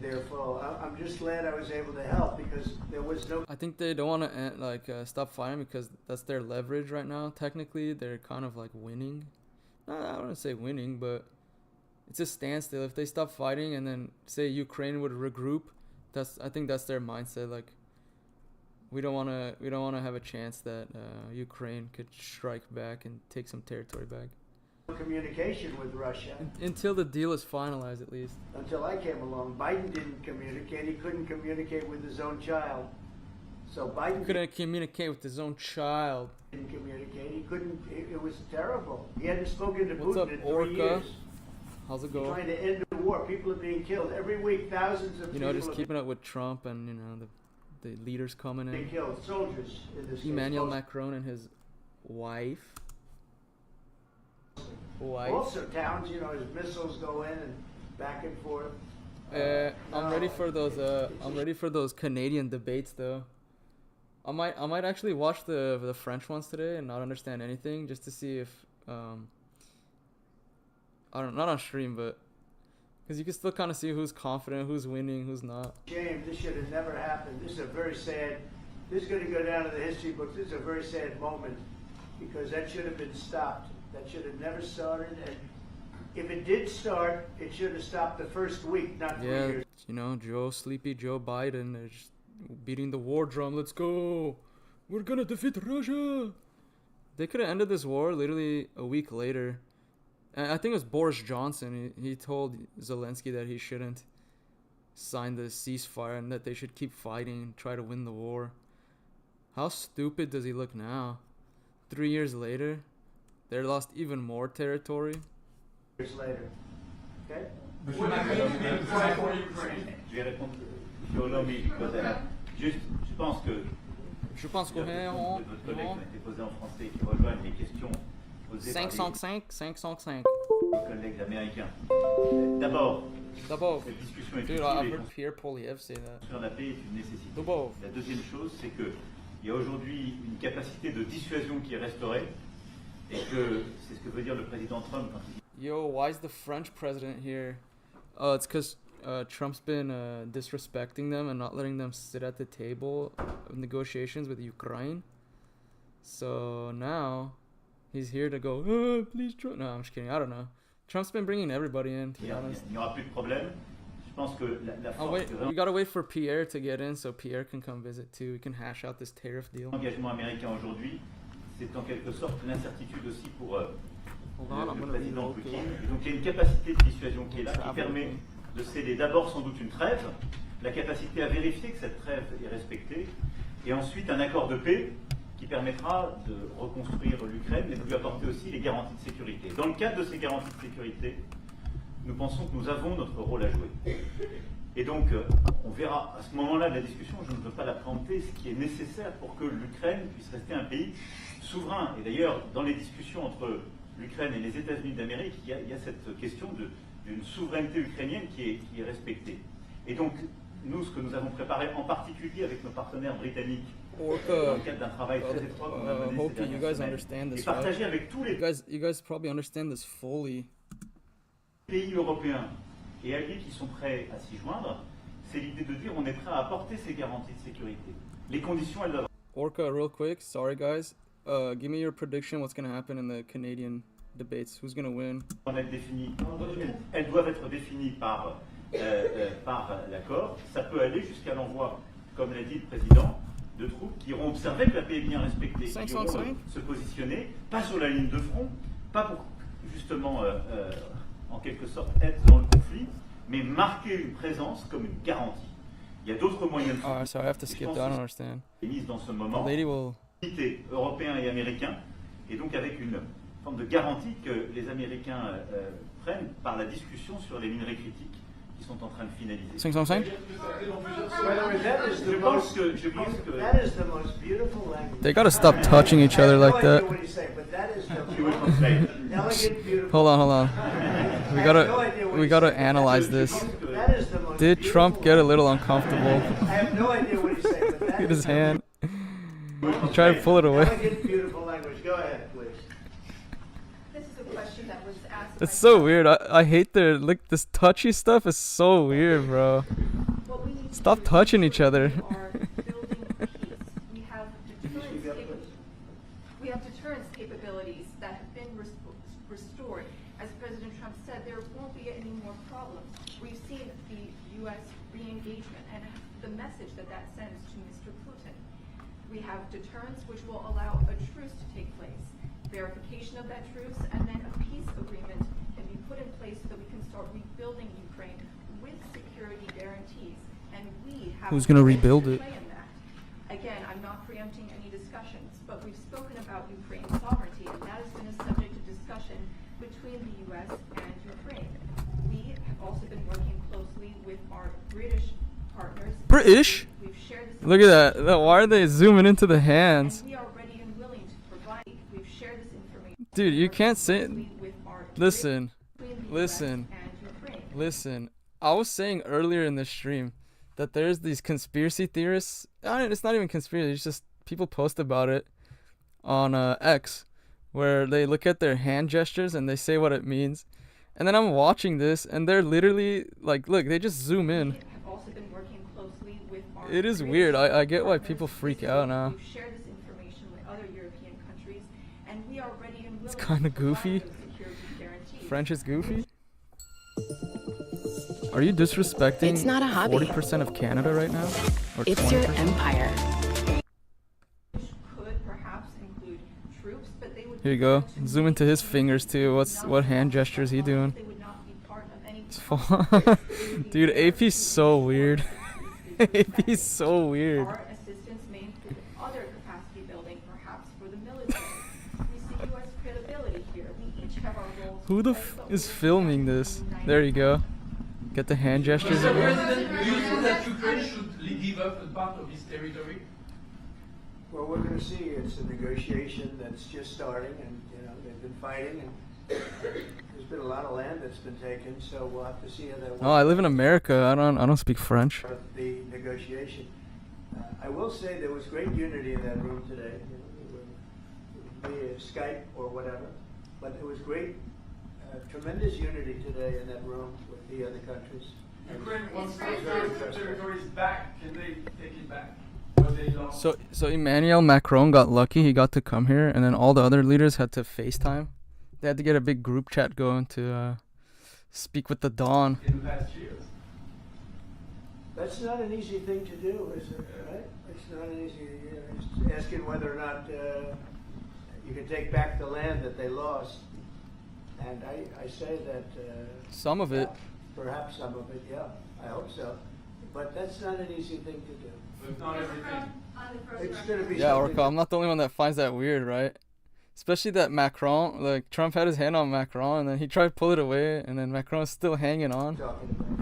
their full. I'm just glad I was able to help because there was no. I think they don't want to stop fighting because that's their leverage right now. Technically, they're kind of like winning. I don't want to say winning, but it's a standstill. If they stop fighting and then say Ukraine would regroup, I think that's their mindset. Like we don't want to have a chance that Ukraine could strike back and take some territory back. Communication with Russia. Until the deal is finalized, at least. Until I came along, Biden didn't communicate. He couldn't communicate with his own child. So Biden couldn't communicate with his own child. Didn't communicate. He couldn't. It was terrible. He hadn't spoken to What's Putin up, in Orca? 3 years. How's it He's going? trying to end the war. People are being killed every week. Thousands of people. Just keeping up with Trump and the leaders coming in. They killed soldiers in this. Emmanuel Macron and his wife. Also towns, his missiles go in and back and forth. I'm ready for those. I'm ready for those Canadian debates, though. I might actually watch the French ones today and not understand anything, just to see if I don't, not on stream, but because you can still kind of see who's confident, who's winning, who's not. Shame. This should have never happened. This is a very sad. This is going to go down to the history books. This is a very sad moment because that should have been stopped. That should have never started, and if it did start, it should have stopped the first week, not 3 years. You know, Sleepy Joe Biden, they're just beating the war drum. Let's go. We're gonna defeat Russia. They could have ended this war literally a week later. And I think it was Boris Johnson. He told Zelensky that he shouldn't sign the ceasefire and that they should keep fighting and try to win the war. How stupid does he look now? 3 years later, they lost even more territory. Years later, okay? Je vais répondre sur l'homme et juste, je pense que votre collègues qui ont été posés en français qui rejoignent les questions posées par 555 les collègues américains. D'abord, cette discussion est utile sur la paix est une nécessité. La deuxième chose, c'est que il y a aujourd'hui une capacité de dissuasion qui est restaurée et que c'est ce que veut dire le président Trump quand il dit Yo, why is the French president here? Oh, it's because Trump's been disrespecting them and not letting them sit at the table of negotiations with Ukraine. So now he's here to go, please Trump. No, I'm just kidding. I don't know. Trump's been bringing everybody in, to be honest. Il n'y aura plus de problème. Je pense que la force we gotta wait for Pierre to get in so Pierre can come visit too. We can hash out this tariff deal. L'engagement américain aujourd'hui, c'est en quelque sorte l'incertitude aussi pour le président Poutine. Donc il y a une capacité de dissuasion qui est là, qui permet de céder d'abord sans doute une trêve, la capacité à vérifier que cette trêve est respectée, et ensuite un accord de paix qui permettra de reconstruire l'Ukraine, mais de lui apporter aussi les garanties de sécurité. Dans le cadre de ces garanties de sécurité, nous pensons que nous avons notre rôle à jouer. Et donc, on verra à ce moment-là de la discussion, je ne veux pas la préempter, ce qui est nécessaire pour que l'Ukraine puisse rester un pays souverain. Et d'ailleurs, dans les discussions entre l'Ukraine et les États-Unis d'Amérique, il y a cette question d'une souveraineté ukrainienne qui est respectée. Et donc, nous, ce que nous avons préparé, en particulier avec nos partenaires britanniques, dans le cadre d'un travail très étroit qu'on a mené ces dernières semaines, et partagé avec tous les you guys probably understand this fully. Pays européens et alliés qui sont prêts à s'y joindre, c'est l'idée de dire on est prêt à apporter ces garanties de sécurité. Les conditions, elles doivent... Orca, real quick, sorry guys. Give me your prediction what's going to happen in the Canadian debates. Who's going to win? Elles doivent être définies par l'accord. Ça peut aller jusqu'à l'envoi, comme l'a dit le président, de troupes qui iront observer que la paix est bien respectée, qui iront se positionner, pas sur la ligne de front, pas pour justement, en quelque sorte, être dans le conflit, mais marquer une présence comme une garantie. Il y a d'autres moyens de faire. So I have to skip that, I don't understand. Mise dans ce moment, will... européens et américains, et donc avec une forme de garantie que les Américains prennent par la discussion sur les minerais critiques qui sont en train de finaliser. 555? Je pense que They gotta stop touching each other like that. Hold on. We gotta analyze this. Did Trump get a little uncomfortable? I have no idea what he's saying, but that Look at his hand. He tried to pull it away. Elegant, beautiful language. Go ahead, please. This is a question that was asked. It's so weird. I hate their like this touchy stuff is so weird, bro. Stop touching each other. We have deterrence capabilities that have been restored. As President Trump said, there won't be any more problems. We've seen the U.S. re-engagement and the message that sends to Mr. Putin. We have deterrence, which will allow a truce to take place, verification of that truce, and then a peace agreement can be put in place so that we can start rebuilding Ukraine with security guarantees. And we have Who's gonna rebuild it? Again, I'm not preempting any discussions, but we've spoken about Ukraine's sovereignty, and that has been a subject of discussion between the U.S. and Ukraine. We have also been working closely with our British partners. British? We've shared this. Look at that. Why are they zooming into the hands? And we are ready and willing to provide. We've shared this information. Dude, you can't say. With our Listen. Listen. I was saying earlier in the stream that there's these conspiracy theorists. It's not even conspiracy. It's just people post about it on X, where they look at their hand gestures and they say what it means. And then I'm watching this, and they're literally like, look, they just zoom in. It is weird. I get why people freak out now. We've shared this information with other European countries, and we are ready and willing. It's kind of goofy. to provide those security guarantees. French is goofy. Are you disrespecting It's not a hobby. 40% of Canada right now? Or It's 20%? your empire. Could perhaps include troops, but they would Here you go. Zoom into his fingers too. What hand gestures he doing? they would not be part of any It's fun. Dude, AP's so weird. AP's so weird. Our assistance may include other capacity building, perhaps for the military. We see U.S. credibility here. We each have our roles. Who the is filming this? There you go. Get the hand gestures Mr. again. President, do you think that Ukraine should give up a part of its territory? Well, we're going to see. It's a negotiation that's just starting, and they've been fighting, and there's been a lot of land that's been taken. So we'll have to see how that works. Oh, I live in America. I don't speak French. The negotiation. I will say there was great unity in that room today, via Skype or whatever. But it was great, tremendous unity today in that room with the other countries. Ukraine wants Very those impressive. territories back. Can they take it back? What they lost? So Emmanuel Macron got lucky. He got to come here, and then all the other leaders had to FaceTime. They had to get a big group chat going to speak with the Don. In the past years. That's not an easy thing to do, is it? Right? It's not an easy. It's asking whether or not you can take back the land that they lost. And I say that. Some of it. Yeah, perhaps some of it. Yeah, I hope so. But that's not an easy thing to do. But not everything. It's going to be. Yeah, something Orko, I'm not the only one that finds that weird, right? Especially that Macron, like Trump had his hand on Macron, and then he tried to pull it away, and then Macron is still hanging on.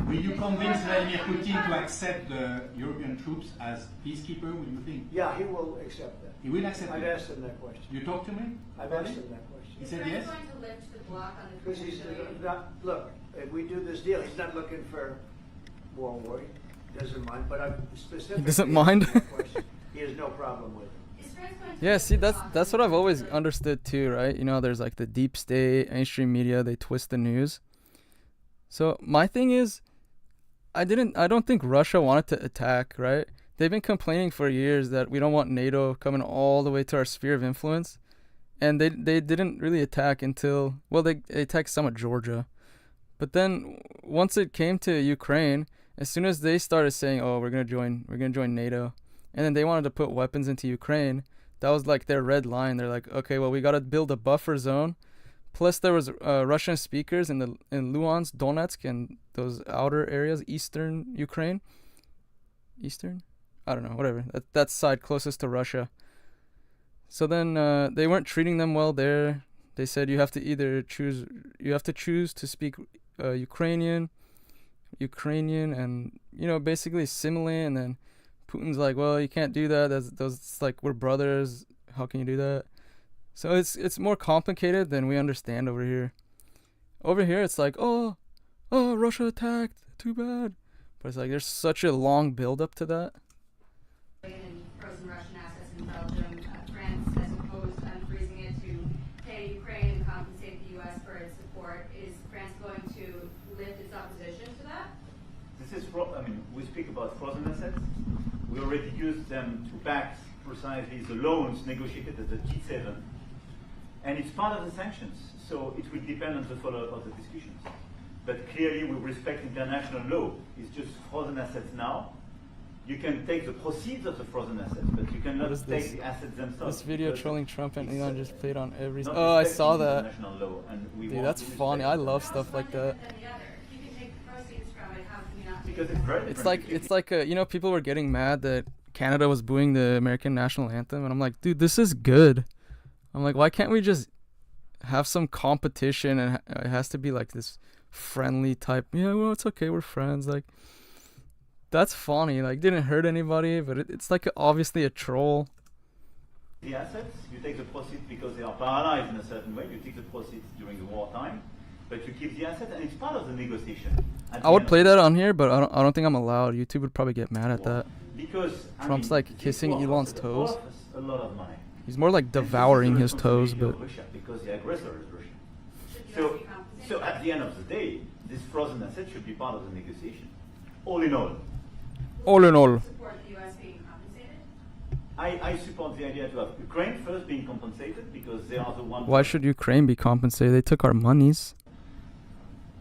Will you convince Vladimir Putin to accept the European troops as peacekeeper? What do you think? Yeah, he will accept that. He will accept I've it. asked him that question. You talked to him? I've asked him that question. He Is said France yes? going to lift the block on the Because he's potentially? not, look, if we do this deal, he's not looking for war. He doesn't mind, but I've specifically. He doesn't mind? asked him that question. He has no problem with it. Is France going to Yeah, lift see, the that's block that's on what the I've always potentially? understood too, right? You know, there's like the deep state, mainstream media, they twist the news. So my thing is, I don't think Russia wanted to attack, right? They've been complaining for years that we don't want NATO coming all the way to our sphere of influence. And they didn't really attack until, well, they attacked some of Georgia. But then once it came to Ukraine, as soon as they started saying, "Oh, we're gonna join NATO," and then they wanted to put weapons into Ukraine, that was like their red line. They're like, "Okay, well, we gotta build a buffer zone." Plus, there was Russian speakers in Luhansk, Donetsk, and those outer areas, eastern Ukraine. Eastern, I don't know, whatever. That side closest to Russia. So then they weren't treating them well there. They said you have to choose to speak Ukrainian, and basically simile. And then Putin's like, well, you can't do that. It's like we're brothers. How can you do that? So it's more complicated than we understand over here. Over here, it's like, oh, Russia attacked. Too bad. But it's like there's such a long build up to that. And frozen Russian assets in Belgium. France has opposed unfreezing it to pay Ukraine and compensate the U.S. for its support. Is France going to lift its opposition to that? This is, we speak about frozen assets. We already used them to back precisely the loans negotiated at the G7. And it's part of the sanctions, so it will depend on the follow-up of the discussions. But clearly, we respect international law. It's just frozen assets now. You can take the proceeds of the frozen assets, but you cannot take the assets themselves. This video trolling Trump and Elon just played on every. not Oh, I saw respecting that. international law, and we Dude, want that's to respect funny. I it. love stuff like that. You can take the proceeds from it. How can you not? Because it's very different. It's like people were getting mad that Canada was booing the American national anthem, and I'm like, dude, this is good. I'm like, why can't we just have some competition, and it has to be like this friendly type? Yeah, well, it's okay, we're friends. Like, that's funny. Like, didn't hurt anybody, but it's like obviously a troll. The assets, you take the proceeds because they are paralyzed in a certain way. You take the proceeds during the wartime, but you keep the assets, and it's part of the negotiation. I would play that on here, but I don't think I'm allowed. YouTube would probably get mad at that. Because Trump's like kissing Elon's toes. A lot of money. He's more like devouring his toes, but Russia, because the aggressor is Russia. So at the end of the day, this frozen asset should be part of the negotiation. All in all. all in all, Support the U.S. being compensated? I support the idea to have Ukraine first being compensated because they are the ones. Why should Ukraine be compensated? They took our monies.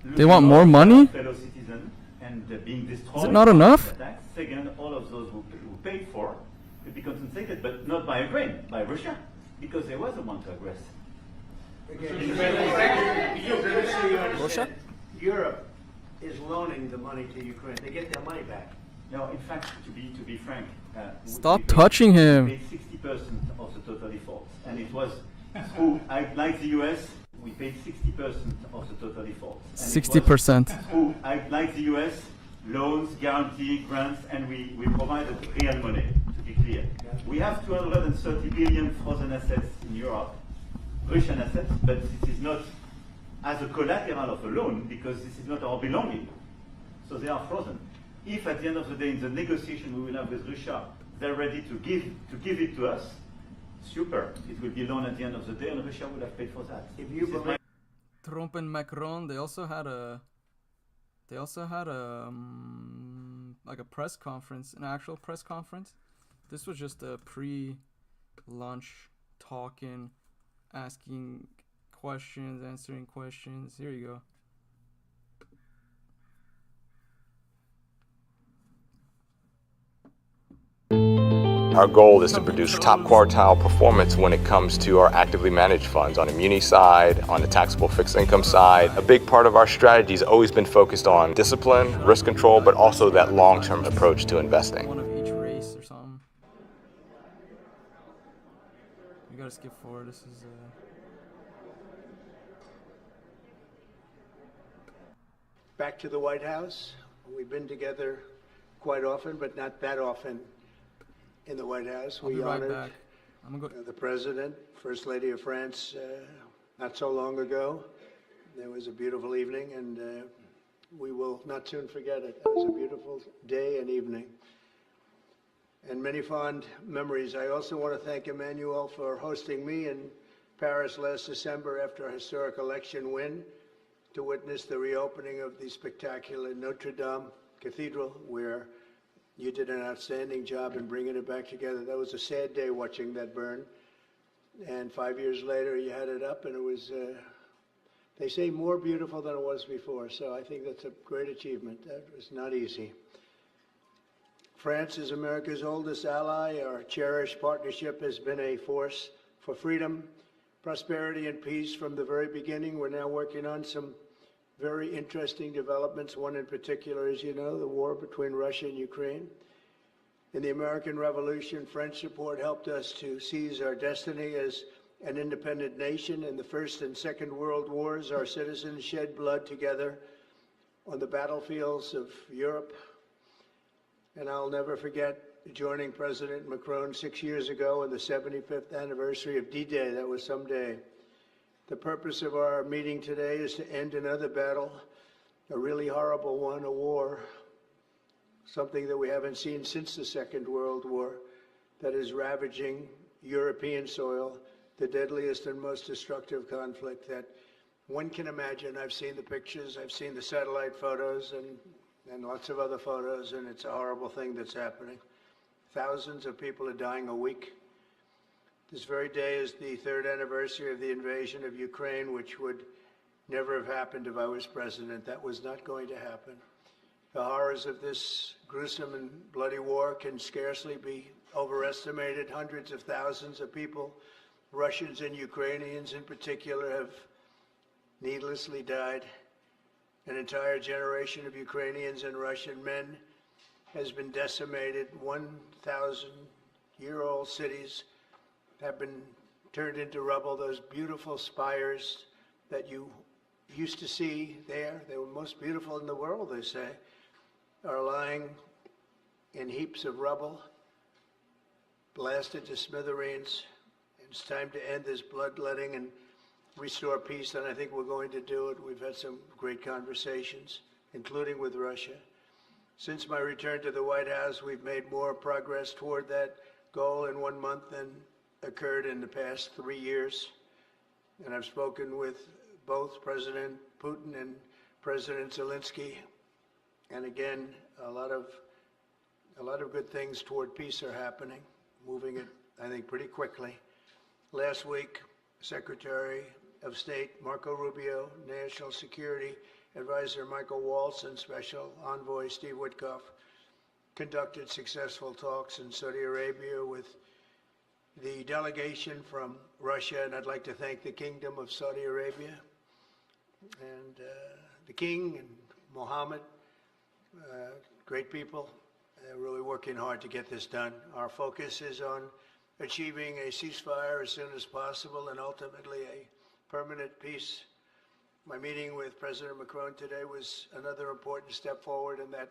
They want more money? Fellow citizen and being destroyed. Is it not enough? Attacks. Second, all of those who paid for could be compensated, but not by Ukraine, by Russia, because they were the one to aggress. Russia? Europe is loaning the money to Ukraine. They get their money back. No, in fact, to be frank, Stop touching him. We paid 60% of the total defaults, and it was through, like the US, we paid 60% of the total defaults. 60%. Like the US, loans, guarantee, grants, and we provided real money, to be clear. We have 230 billion frozen assets in Europe, Russian assets, but this is not as a collateral of a loan because this is not our belonging. So they are frozen. If at the end of the day in the negotiation we will have with Russia, they're ready to give it to us, super. It will be loan at the end of the day and Russia would have paid for that. If you believe Trump and Macron, they also had a like a press conference, an actual press conference. This was just a pre-lunch talking, asking questions, answering questions. Here you go. Our goal is to produce top quartile performance when it comes to our actively managed funds on the muni side, on the taxable fixed income side. A big part of our strategy has always been focused on discipline, risk control, but also that long-term approach to investing. One of each race or something. You gotta skip forward. This is back to the White House. We've been together quite often, but not that often in the White House. I'll be right back. I'm gonna go. The President, First Lady of France, not so long ago. There was a beautiful evening, and we will not soon forget it. It was a beautiful day and evening, and many fond memories. I also want to thank Emmanuel for hosting me in Paris last December after a historic election win to witness the reopening of the spectacular Notre Dame Cathedral, where you did an outstanding job in bringing it back together. That was a sad day watching that burn. And 5 years later, you had it up, and it was, they say, more beautiful than it was before. So I think that's a great achievement. That was not easy. France is America's oldest ally. Our cherished partnership has been a force for freedom, prosperity, and peace from the very beginning. We're now working on some very interesting developments. One in particular, as you know, the war between Russia and Ukraine. In the American Revolution, French support helped us to seize our destiny as an independent nation. In the First and Second World Wars, our citizens shed blood together on the battlefields of Europe. And I'll never forget joining President Macron 6 years ago on the 75th anniversary of D-Day. That was some day. The purpose of our meeting today is to end another battle, a really horrible one, a war, something that we haven't seen since the Second World War, that is ravaging European soil, the deadliest and most destructive conflict that one can imagine. I've seen the pictures, I've seen the satellite photos and lots of other photos, and it's a horrible thing that's happening. Thousands of people are dying a week. This very day is the third anniversary of the invasion of Ukraine, which would never have happened if I was president. That was not going to happen. The horrors of this gruesome and bloody war can scarcely be overestimated. Hundreds of thousands of people, Russians and Ukrainians in particular, have needlessly died. An entire generation of Ukrainians and Russian men has been decimated. 1,000-year-old cities have been turned into rubble. Those beautiful spires that you used to see there, they were most beautiful in the world, they say, are lying in heaps of rubble, blasted to smithereens. It's time to end this bloodletting and restore peace, and I think we're going to do it. We've had some great conversations, including with Russia. Since my return to the White House, we've made more progress toward that goal in 1 month than occurred in the past 3 years. And I've spoken with both President Putin and President Zelensky. And again, a lot of good things toward peace are happening. moving it, I think, pretty quickly. Last week, Secretary of State Marco Rubio, National Security Advisor Michael Waltz, and Special Envoy Steve Witkoff conducted successful talks in Saudi Arabia with the delegation from Russia, and I'd like to thank the Kingdom of Saudi Arabia and the King and Mohammed, great people. They're really working hard to get this done. Our focus is on achieving a ceasefire as soon as possible and ultimately a permanent peace. My meeting with President Macron today was another important step forward in that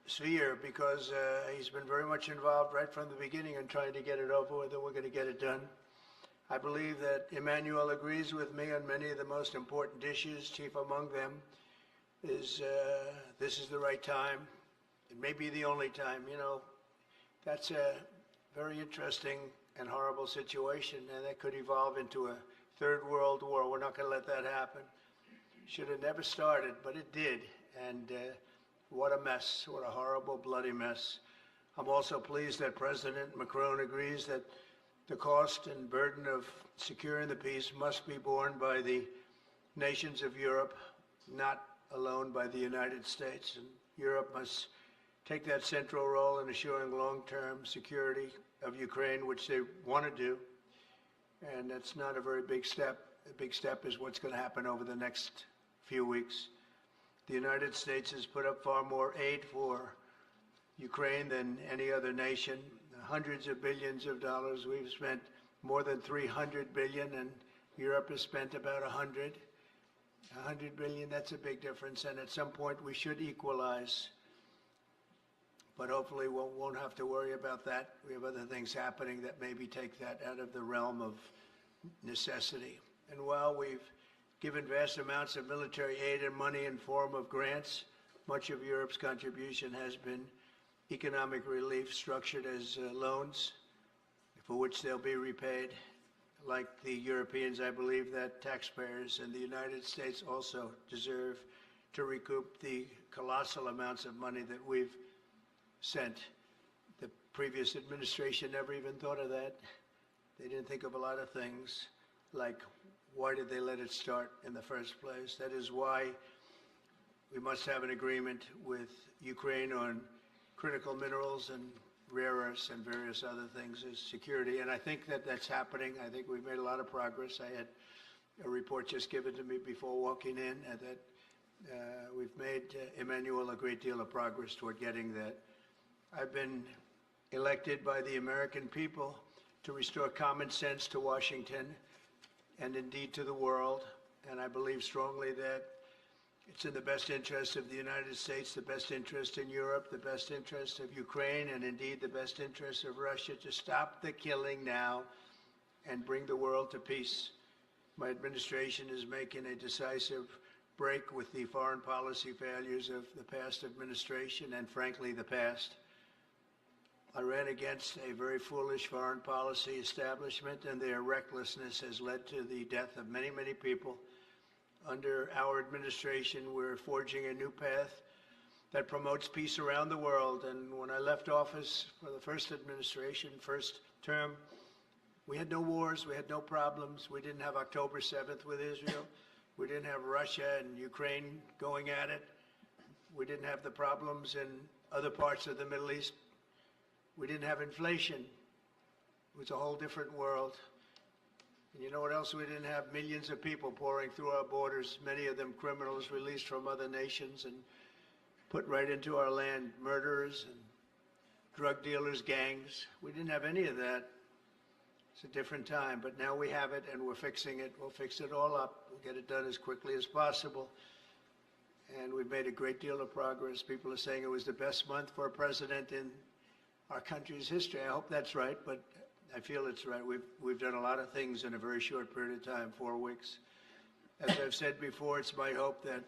sphere, because he's been very much involved right from the beginning in trying to get it over with, and we're going to get it done. I believe that Emmanuel agrees with me on many of the most important issues. Chief among them is this is the right time. It may be the only time. You know, that's a very interesting and horrible situation, and that could evolve into a third world war. We're not going to let that happen. Should have never started, but it did. And what a mess. What a horrible, bloody mess. I'm also pleased that President Macron agrees that the cost and burden of securing the peace must be borne by the nations of Europe, not alone by the United States. And Europe must take that central role in assuring long-term security of Ukraine, which they want to do. And that's not a very big step. A big step is what's going to happen over the next few weeks. The United States has put up far more aid for Ukraine than any other nation. Hundreds of billions of dollars. We've spent more than 300 billion, and Europe has spent about 100 billion. That's a big difference, and at some point we should equalize. But hopefully we won't have to worry about that. We have other things happening that maybe take that out of the realm of necessity. And while we've given vast amounts of military aid and money in form of grants, much of Europe's contribution has been economic relief structured as loans for which they'll be repaid. Like the Europeans, I believe that taxpayers in the United States also deserve to recoup the colossal amounts of money that we've sent. The previous administration never even thought of that. They didn't think of a lot of things, like why did they let it start in the first place? That is why we must have an agreement with Ukraine on critical minerals and rare earths and various other things as security. And I think that that's happening. I think we've made a lot of progress. I had a report just given to me before walking in that we've made, Emmanuel, a great deal of progress toward getting that. I've been elected by the American people to restore common sense to Washington and indeed to the world. And I believe strongly that it's in the best interest of the United States, the best interest in Europe, the best interest of Ukraine, and indeed the best interest of Russia to stop the killing now and bring the world to peace. My administration is making a decisive break with the foreign policy failures of the past administration and, frankly, the past. I ran against a very foolish foreign policy establishment, and their recklessness has led to the death of many, many people. Under our administration, we're forging a new path that promotes peace around the world. And when I left office for the first administration, first term, we had no wars, we had no problems. We didn't have October 7th with Israel. We didn't have Russia and Ukraine going at it. We didn't have the problems in other parts of the Middle East. We didn't have inflation. It was a whole different world. And you know what else we didn't have? Millions of people pouring through our borders, many of them criminals released from other nations and put right into our land, murderers and drug dealers, gangs. We didn't have any of that. It's a different time, but now we have it and we're fixing it. We'll fix it all up. We'll get it done as quickly as possible. And we've made a great deal of progress. People are saying it was the best month for a president in our country's history. I hope that's right, but I feel it's right. We've done a lot of things in a very short period of time, 4 weeks. As I've said before, it's my hope that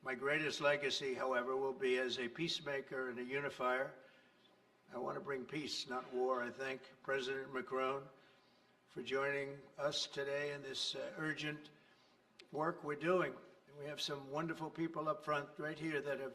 my greatest legacy, however, will be as a peacemaker and a unifier. I want to bring peace, not war. I thank President Macron for joining us today in this urgent work we're doing. We have some wonderful people up front right here that have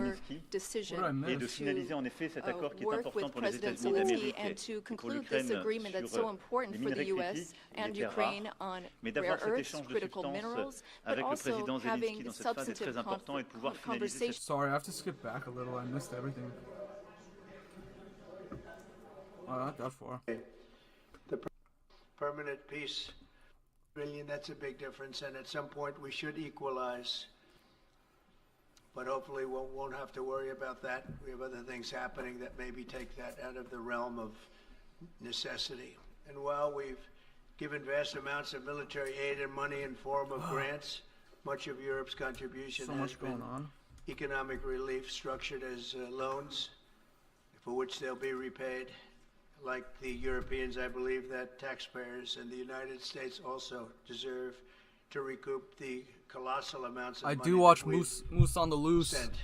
Zelensky decision et de finaliser en effet cet accord qui est work important with pour les President États-Unis Zelensky d'Amérique and to et pour conclude this l'Ukraine agreement that's so sur important les for the minerais US critiques et and les terres Ukraine rares. on Mais rare d'avoir cet earths, échange de critical substances minerals, but avec le also président Zelensky having dans cette phase est très substantive important et de pouvoir finaliser cette... Sorry, I have to skip back a little. I missed everything. Oh, not that far. The permanent peace billion, that's a big difference, and at some point we should equalize but hopefully we won't have to worry about that. We have other things happening that maybe take that out of the realm of necessity. And while we've given vast amounts of military aid and money in form of grants, much of Europe's contribution has been economic relief structured as loans for which they'll be repaid. Like the Europeans, I believe that taxpayers in the United States also deserve to recoup the colossal amounts of money. I do watch that we've Moose on the Loose. spent.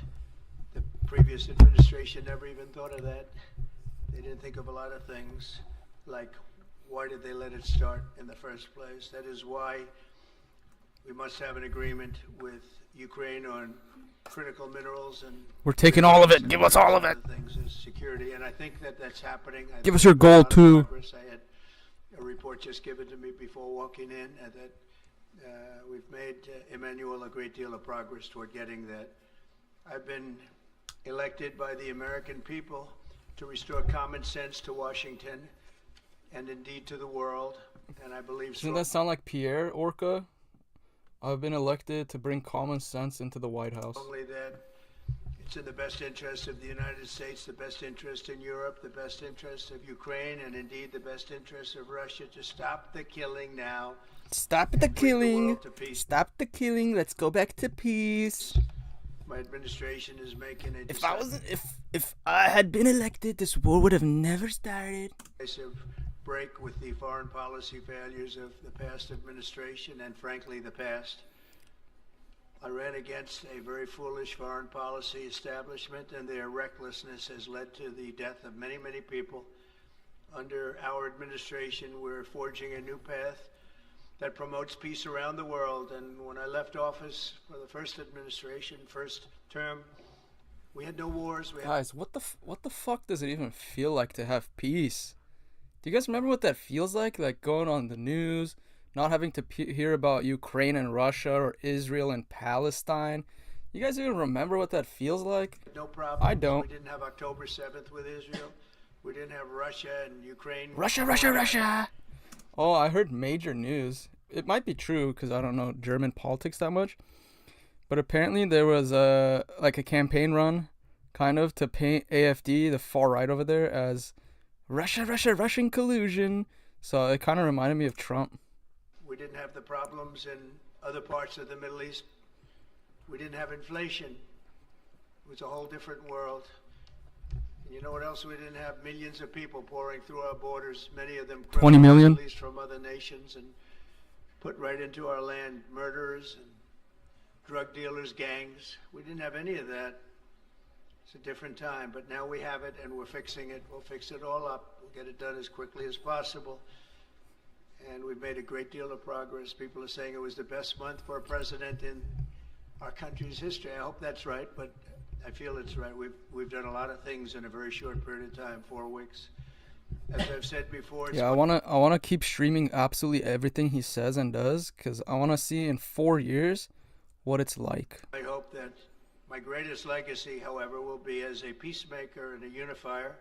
The previous administration never even thought of that. They didn't think of a lot of things, like why did they let it start in the first place? That is why we must have an agreement with Ukraine on critical minerals and We're taking all of it. Give us all of it. things is security, and I think that that's happening. Give us your gold too. I had a report just given to me before walking in, and that we've made Emmanuel a great deal of progress toward getting that. I've been elected by the American people to restore common sense to Washington and indeed to the world, and I believe Doesn't that sound like Pierre Orca? I've been elected to bring common sense into the White House. Only that it's in the best interest of the United States, the best interest in Europe, the best interest of Ukraine, and indeed the best interest of Russia to stop the killing now. Stop the killing. Stop the killing. Let's go back to peace. My administration is making a If I had been elected, this war would have never started. decisive break with the foreign policy failures of the past administration and frankly the past. I ran against a very foolish foreign policy establishment, and their recklessness has led to the death of many, many people. Under our administration, we're forging a new path that promotes peace around the world. And when I left office for the first administration, first term, we had no wars. Guys, what the fuck does it even feel like to have peace? Do you guys remember what that feels like? Like going on the news, not having to hear about Ukraine and Russia or Israel and Palestine. You guys even remember what that feels like? No problem. I don't. We didn't have October 7th with Israel. We didn't have Russia and Ukraine. Russia! Oh, I heard major news. It might be true because I don't know German politics that much. But apparently there was a campaign run, kind of, to paint AfD, the far right over there, as Russian collusion. So it kind of reminded me of Trump. We didn't have the problems in other parts of the Middle East. We didn't have inflation. It was a whole different world. And you know what else we didn't have? Millions of people pouring through our borders, many of them 20 million? at least from other nations, and put right into our land, murderers and drug dealers, gangs. We didn't have any of that. It's a different time, but now we have it and we're fixing it. We'll fix it all up. We'll get it done as quickly as possible. And we've made a great deal of progress. People are saying it was the best month for a president in our country's history. I hope that's right, but I feel it's right. We've done a lot of things in a very short period of time, 4 weeks. As I've said before, Yeah, I wanna keep streaming absolutely everything he says and does, because I wanna see in 4 years what it's like. I hope that my greatest legacy, however, will be as a peacemaker and a unifier.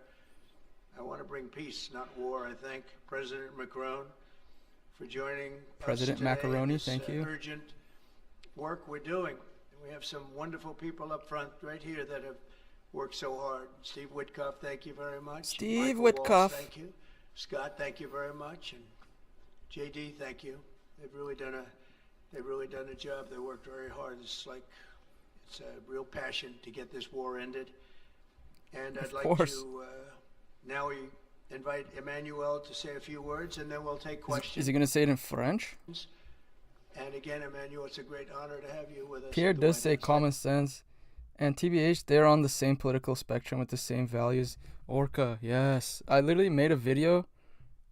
I want to bring peace, not war. I thank President Macron for joining President us today in Macaroni, this, thank you. Urgent work we're doing. We have some wonderful people up front right here that have worked so hard. Steve Witkoff, thank you very much. Steve Michael Witkoff. Walsh, thank you. Scott, thank you very much. And JD, thank you. They've really done a job. They worked very hard. It's a real passion to get this war ended. And I'd like to now we invite Emmanuel to say a few words, and then we'll take questions. Is he gonna say it in French? And again, Emmanuel, it's a great honor to have you with us. Pierre does say common sense, and TBH, they're on the same political spectrum with the same values. Orca, yes. I literally made a video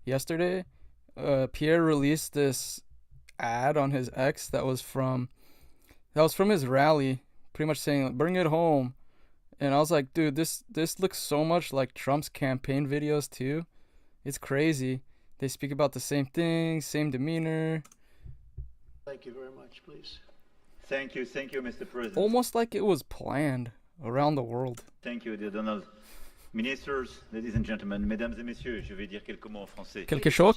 yesterday. Pierre released this ad on his X that was from his rally, pretty much saying, bring it home. And I was like, dude, this looks so much like Trump's campaign videos too. It's crazy. They speak about the same thing, same demeanor. Thank you very much, please. Thank you, Mr. President. Almost like it was planned around the world. Thank you, dear Donald. Ministers, ladies and gentlemen, mesdames et messieurs, je vais dire quelques mots en français. Quelque chose.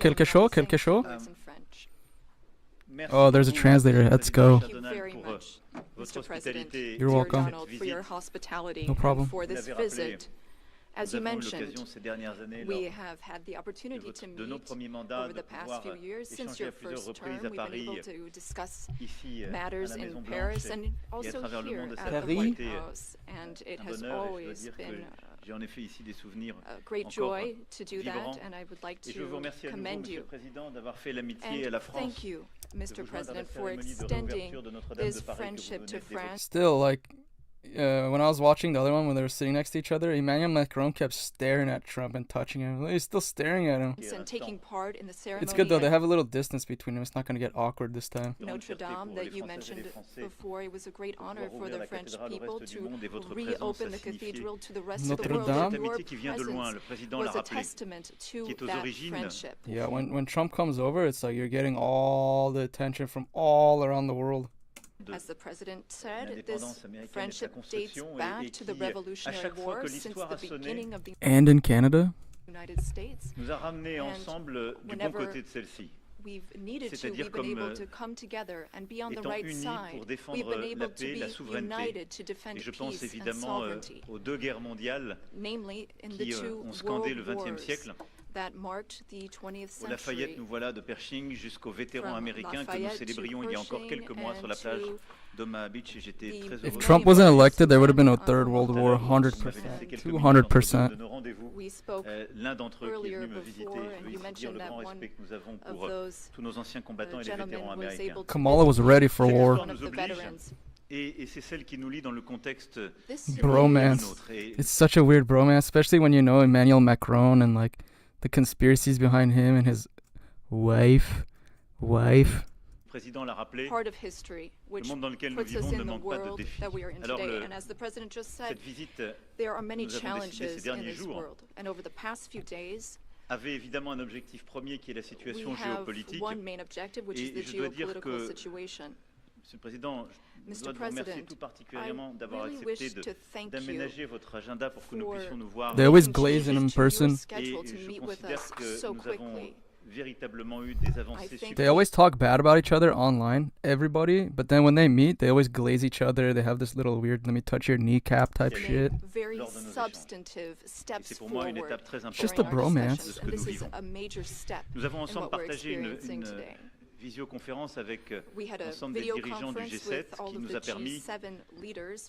Oh, there's a translator. Let's go. Thank you very much, Mr. President. You're welcome. Donald, for your hospitality No problem. and for this visit. As you mentioned, we have had the opportunity to meet over the past few years. Since your first term, we've been able to discuss matters in Paris and also here at the White House. And it has always been a great joy to do that, and I would like to commend you. And thank you, Mr. President, for extending this friendship to France. Still, like, when I was watching the other one, when they were sitting next to each other, Emmanuel Macron kept staring at Trump and touching him. He's still staring at him. And taking part in the ceremony. It's good though, they have a little distance between them. It's not going to get awkward this time. Notre Dame that you mentioned before, it was a great honor for the French people to reopen the cathedral to the rest of the world. Your presence was a testament to that friendship. Yeah, when Trump comes over, it's like you're getting all the attention from all around the world. As the President said, this friendship dates back to the Revolutionary War since the beginning of the And in Canada? United States. Whenever we've needed to, we've been able to come together and be on the right side. We've been able to be united to defend peace and sovereignty, namely in the two world wars that marked the 20th century. Au Lafayette, nous voilà de Pershing jusqu'aux vétérans américains que nous célébrions il y a encore quelques mois sur la plage d'Omaha Beach, et j'étais très heureux. If Trump wasn't elected, there would have been a third world war, 100%, 200%. We spoke earlier before, and you mentioned that one of those gentlemen was able to Kamala was ready for war. one of the veterans. Et c'est celle qui nous lie dans le contexte Bromance. It's such a weird bromance, especially when you know Emmanuel Macron and like the conspiracies behind him and his wife. Part of history, which puts us in the world that we are in today. And as the President just said, there are many challenges in this world. And over the past few days, avait évidemment un objectif premier qui est la situation géopolitique. One main objective, which is the geopolitical situation. Monsieur le Président, je dois vous remercier tout particulièrement d'avoir accepté d'aménager votre agenda pour que nous puissions nous voir. They always glaze in person. Et je considère que nous avons véritablement eu des avancées. They always talk bad about each other online, everybody, but then when they meet, they always glaze each other. They have this little weird, let me touch your kneecap type shit. Very substantive steps forward. It's just a bromance. This is a major step Nous avons ensemble in what we're partagé une today. visioconférence avec l'ensemble des dirigeants du G7 qui nous a permis,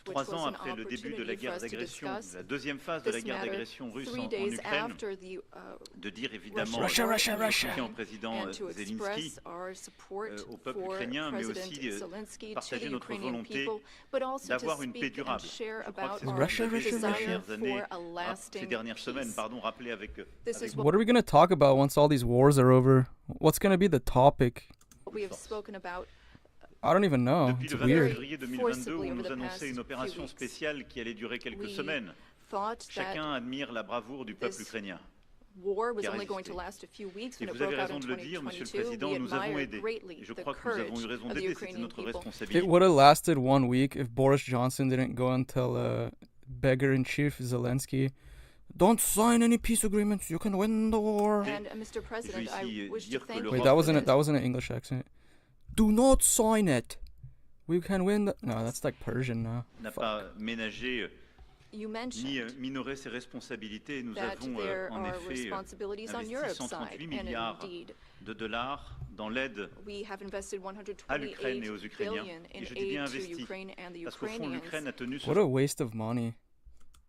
3 ans après le début de la guerre d'agression, la deuxième phase de la guerre d'agression russe en Ukraine, de dire évidemment notre soutien au président Zelensky, au peuple ukrainien, mais aussi partager notre volonté d'avoir une paix durable. Je crois que ces dernières semaines, rappelé avec What are we going to talk about once all these wars are over? What's going to be the topic? We have spoken about. I don't even know. Depuis It's le 22 weird. février 2022, on nous annonçait une opération spéciale qui allait durer quelques semaines. Chacun admire la bravoure du peuple ukrainien. War was only going to last a few weeks when it broke out in 2022. We admire greatly the courage of the Ukrainian people. It would have lasted 1 week if Boris Johnson didn't go and tell beggar-in-chief Zelensky, don't sign any peace agreements, you can win the war. And Mr. President, I wish to thank you. Wait, that wasn't an English accent. Do not sign it. We can win the... No, that's like Persian now. N'a pas ménagé You ni mentioned minoré ses responsabilités. Nous that avons there en are effet responsibilities on investi Europe's 138 side, and milliards indeed, de dollars dans l'aide we have invested à l'Ukraine et aux 128 Ukrainiens. billion in Et je dis bien aid to investi, Ukraine and the parce qu'au fond, l'Ukraine Ukrainians. a tenu ce What a waste of money.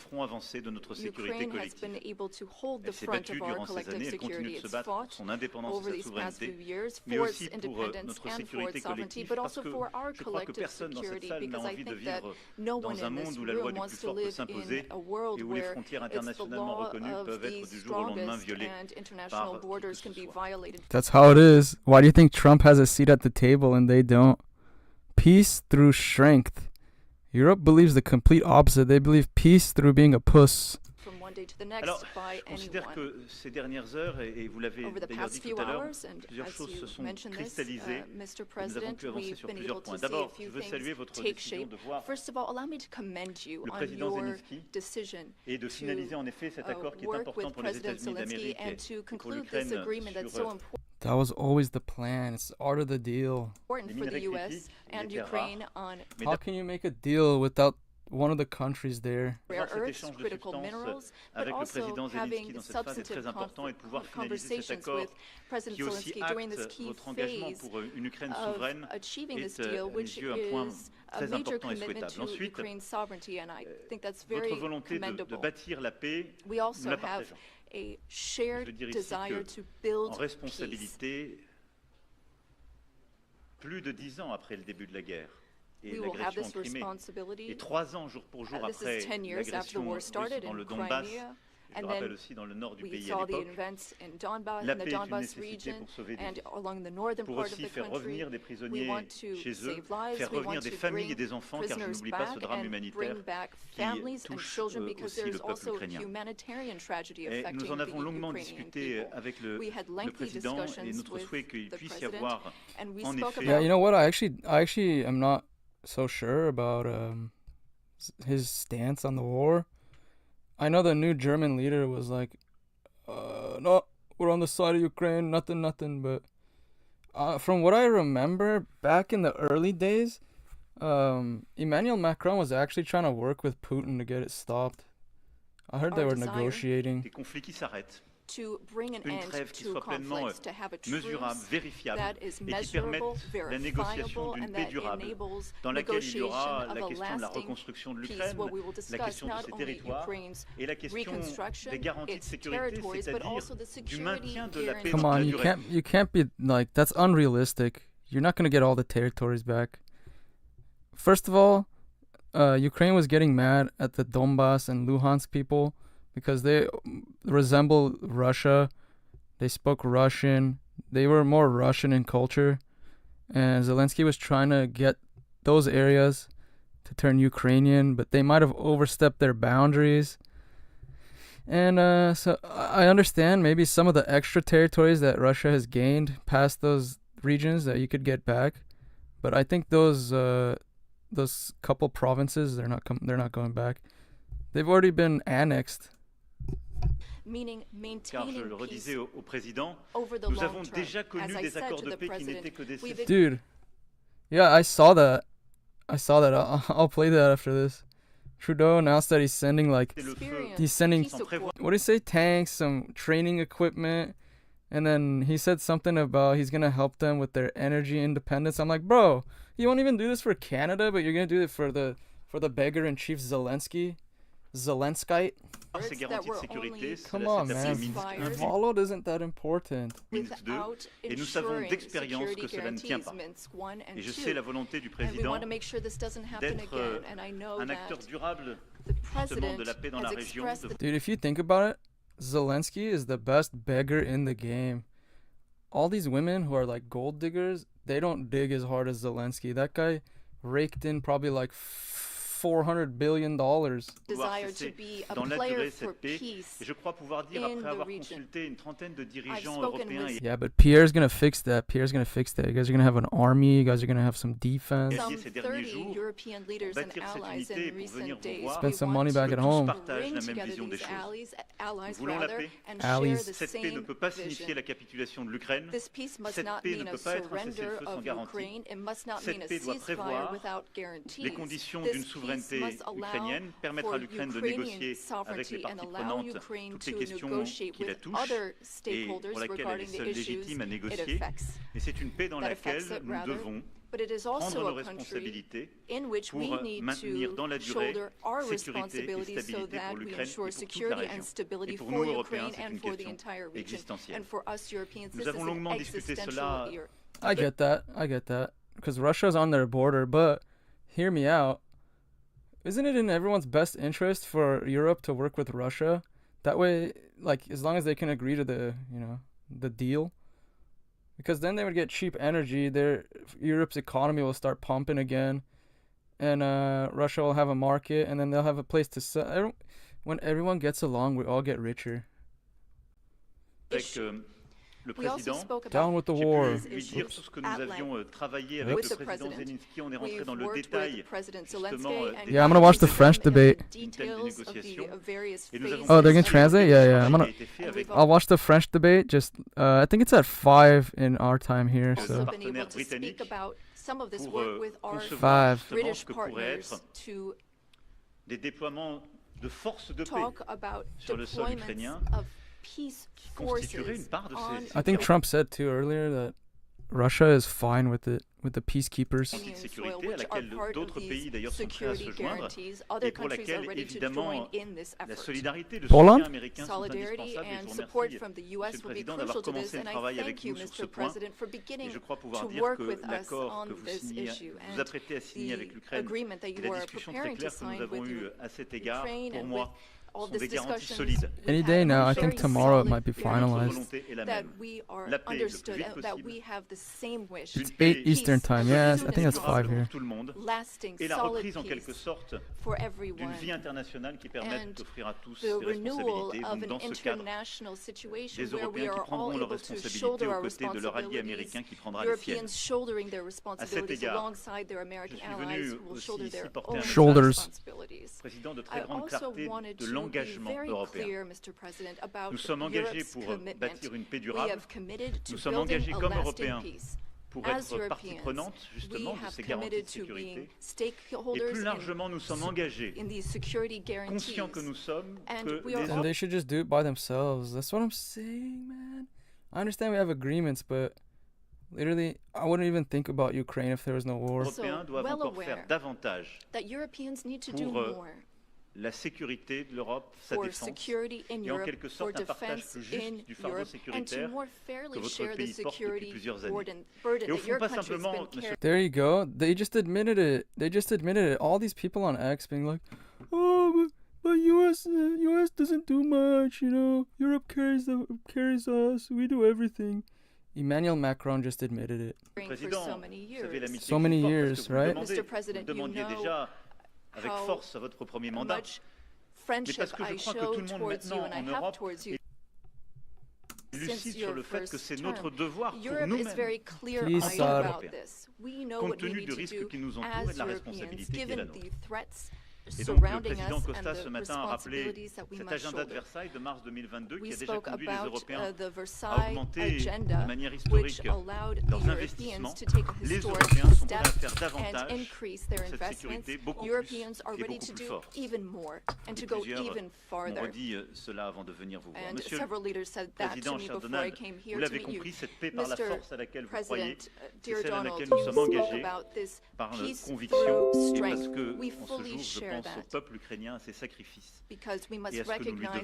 front avancé de notre sécurité Ukraine has been collective. able to hold the Elle s'est front battue of our durant ces collective années, elle continue security. de se It's battre pour fought son indépendance over et sa these past few souveraineté, years mais for aussi its pour independence notre and for sécurité its sovereignty, collective, but parce also que for our je crois que collective personne dans cette security, salle n'a because I envie de think that vivre no one dans un in this monde où la loi room du wants plus to fort peut live s'imposer in a world et où les where frontières it's the internationalement law reconnues of peuvent être the du jour au lendemain strongest violées and international par qui borders que can ce be soit. violated. That's how it is. Why do you think Trump has a seat at the table and they don't? Peace through strength. Europe believes the complete opposite. They believe peace through being a puss. From one day to the next Alors, by je considère anyone. que ces dernières heures, et vous l'avez Over the d'ailleurs past dit few tout à l'heure, hours, and plusieurs as choses se you sont mentioned this, cristallisées. Mr. Nous avons President, pu avancer we've sur been plusieurs able to points. see a D'abord, few je veux things saluer votre take décision shape. de voir First of all, allow me to commend you le on président your Zelensky decision et de finaliser en effet cet accord qui est work important with pour les President États-Unis Zelensky d'Amérique and to et pour conclude this l'Ukraine agreement that's so sur important. That was always the plan. It's part of the deal. Important for the U.S. and Ukraine on How can you make a deal without one of the countries there? rare earths, critical minerals, but also having substantive conversations with President Zelensky during this key phase of achieving this deal, which is a major commitment to Ukraine's sovereignty, and I think that's very commendable. We also have a shared desire to build peace. Plus de 10 ans après le début de la guerre et We will have l'agression this en Crimée, responsibility. et 3 ans jour pour jour This après is 10 years after the l'agression war russe started dans in le Donbass, Crimea, je and le rappelle then aussi dans le nord du we pays à saw the l'époque, events in Donbass, la in the paix est une Donbass nécessité region pour sauver des and vies, along the northern pour part of aussi the faire country. revenir des We prisonniers want to chez eux, save lives. faire We revenir want des to familles et bring des enfants, car je prisoners n'oublie pas ce back drame and humanitaire bring back qui families and touche children, because aussi there's le peuple also a ukrainien. humanitarian tragedy Et affecting nous en avons the longuement Ukrainian discuté people. avec We had le lengthy président et discussions notre with souhait qu'il the puisse y president, avoir and we en spoke effet. Yeah, you know what? I actually am not so sure about his stance on the war. I know the new German leader was like, no, we're on the side of Ukraine, nothing. But from what I remember, back in the early days, Emmanuel Macron was actually trying to work with Putin to get it stopped. I heard they were negotiating. Des conflits qui s'arrêtent. To bring an Une end trêve qui to soit pleinement conflicts, to have a mesurable, truce vérifiable that is et qui measurable, permette la négociation verifiable, d'une and paix that durable enables dans laquelle il y aura negotiation la of a question de la lasting reconstruction de peace, l'Ukraine, where we will la discuss question de not ses only territoires Ukraine's et la question reconstruction, des garanties de its sécurité, territories, but c'est-à-dire also the du security maintien de la paix Come dans on, la you durée. can't be like, that's unrealistic. You're not gonna get all the territories back. First of all, Ukraine was getting mad at the Donbass and Luhansk people because they resemble Russia. They spoke Russian. They were more Russian in culture. And Zelensky was trying to get those areas to turn Ukrainian, but they might have overstepped their boundaries. And so I understand maybe some of the extra territories that Russia has gained past those regions that you could get back. But I think those couple provinces, they're not going back. They've already been annexed. Meaning Car je maintaining le peace redisais au président, over the nous long avons term. déjà connu As I des said accords to de the paix qui president, n'étaient que des we've cessez. Dude, yeah, I saw that. I'll play that after this. Trudeau announced that he's sending what do you say, tanks, some training equipment, and then he said something about he's gonna help them with their energy independence. I'm like, bro, you won't even do this for Canada, but you're gonna do it for the beggar in chief Zelenskyite. Ces garanties de sécurité, Come on, man. Followed isn't that important. Minsk 2, et nous savons d'expérience que cela ne tient pas. Et je sais la volonté du président d'être un acteur durable justement de la paix dans la région. Dude, if you think about it, Zelensky is the best beggar in the game. All these women who are like gold diggers, they don't dig as hard as Zelensky. That guy raked in probably like $400 billion. Desire to be a player for peace Et je crois pouvoir dire, in après the avoir region. consulté une trentaine de dirigeants spoken européens et Yeah, but Pierre's gonna fix that. You guys are gonna have an army. You guys are gonna have some defense. Some ces derniers 30 jours, European leaders and bâtir cette allies unité in pour venir recent days. voir Spend some money we back want at to home. partagent bring la même together vision des these choses. allies Nous voulons la rather, paix. and Allies. share the Cette paix ne same peut pas signifier vision. la capitulation de l'Ukraine. This peace must Cette not paix mean ne a peut pas être un surrender cessez-le-feu sans of garantie. Ukraine. It must not Cette mean a paix doit ceasefire prévoir without guarantees. les conditions This d'une peace souveraineté must allow ukrainienne, permettre for à l'Ukraine de Ukrainian négocier avec les sovereignty and parties allow prenantes Ukraine toutes les to questions negotiate qui la with touchent other et stakeholders pour laquelle elle est regarding the seule issues légitime à it négocier. affects. Mais c'est une paix dans That laquelle affects it nous rather, devons but it is prendre also nos a country responsabilités in which we pour need maintenir dans la to durée shoulder our sécurité et responsibilities so stabilité that pour we l'Ukraine et ensure pour toute la security and région. stability Et pour for nous, Européens, Ukraine c'est and une for the question entire region. existentielle. And for us Europeans, Nous this avons is longuement an discuté existential cela. year. I get that. Because Russia's on their border, but hear me out. Isn't it in everyone's best interest for Europe to work with Russia? That way, like, as long as they can agree to the deal. Because then they would get cheap energy. Europe's economy will start pumping again. And Russia will have a market, and then they'll have a place to sell. When everyone gets along, we all get richer. Avec We also spoke about down with the war. lui dire tout ce que nous avions travaillé avec le président Zelensky. On est rentré dans le détail justement Yeah, I'm gonna watch the French debate. Oh, they're gonna translate? Yeah. I'll watch the French debate. Just I think it's at 5 in our time here. So. Some of this work with our 5. British partners to des déploiements de forces de paix talk about sur le sol ukrainien qui constitueraient une part de ces... I think Trump said too earlier that Russia is fine with it, with the peacekeepers. Sécurité à laquelle d'autres pays d'ailleurs sont prêts à se joindre et pour laquelle évidemment la solidarité, le soutien américain sont indispensables et je vous remercie Monsieur le Président d'avoir commencé le travail avec nous sur ce point et je crois pouvoir dire que l'accord que vous apprêtez à signer avec l'Ukraine et la discussion très claire que nous avons eue à cet égard, pour moi, sont des garanties solides. Any day now, I think tomorrow it might be finalized. That we are understood, that we have the same wish. It's 8 Eastern time, yes, I think that's 5 here. Lasting, et la solid reprise en quelque sorte d'une vie internationale qui permette d'offrir à tous des responsabilités. Donc dans ce cadre, des Européens qui prendront leurs responsabilités aux côtés de leur allié américain qui prendra les siennes. À cet égard, je suis venu aussi ici porter un message, président, de très grande clarté de l'engagement européen. Nous sommes engagés pour bâtir une paix durable. Nous sommes engagés comme Européens pour être partie prenante justement de ces garanties de sécurité. Et plus largement, nous sommes engagés, conscients que nous sommes, que les Then they should just do it by themselves. That's what I'm saying, man. I understand we have agreements, but literally, I wouldn't even think about Ukraine if there was no war. Européens doivent encore faire davantage pour la sécurité de l'Europe, sa défense, et en quelque sorte un partage plus juste du fardeau sécuritaire que votre pays porte depuis plusieurs années. Et au fond, pas simplement... There you go. They just admitted it. All these people on X being like, oh, but US doesn't do much, you know. Europe carries us. We do everything. Emmanuel Macron just admitted it. So many years, right? Mr. President, vous demandiez déjà avec force à votre premier mandat, mais parce que je crois que tout le monde maintenant en Europe est lucide sur le fait que c'est notre devoir pour nous-mêmes, compte tenu du risque qui nous entoure et de la responsabilité qui est la nôtre. Et donc le président Costa ce matin a rappelé cet agenda de Versailles de mars 2022 qui a déjà conduit les Européens à augmenter de manière historique leurs investissements. Les Européens sont prêts à faire davantage pour cette sécurité, beaucoup plus et beaucoup plus fort. Et plusieurs m'ont redit cela avant de venir vous voir. Monsieur le Président, cher Donald, vous l'avez compris, cette paix par la force à laquelle vous croyez, c'est celle à laquelle nous sommes engagés par conviction et parce que, en ce jour, je pense au peuple ukrainien, à ses sacrifices et à ce que nous lui devons.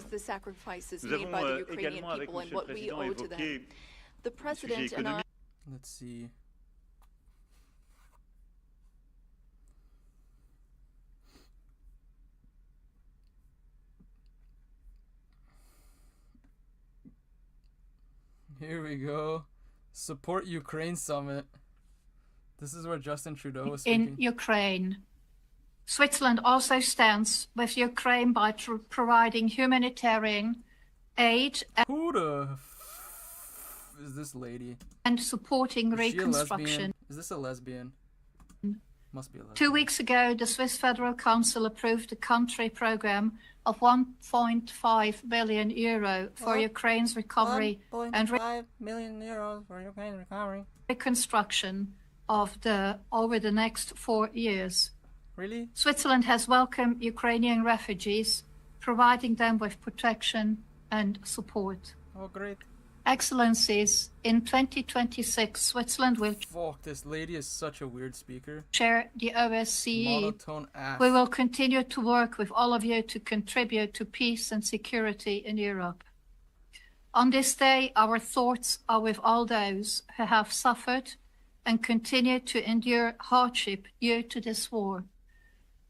Nous avons également avec Monsieur le Président évoqué le sujet économique. Let's see. Here we go. Support Ukraine summit. This is where Justin Trudeau was speaking. In Ukraine. Switzerland also stands with Ukraine by providing humanitarian aid Who the is this lady? And supporting reconstruction. Is this a lesbian? Must be a lesbian. 2 weeks ago, the Swiss Federal Council approved a country program of 1.5 billion euro for Ukraine's recovery and 1.5 million euros for Ukraine's recovery. Reconstruction of over the next 4 years. Really? Switzerland has welcomed Ukrainian refugees, providing them with protection and support. Oh, great. Excellencies, in 2026, Switzerland will... Fuck, this lady is such a weird speaker. ...chair the OSCE. Monotone ass. We will continue to work with all of you to contribute to peace and security in Europe. On this day, our thoughts are with all those who have suffered and continue to endure hardship due to this war.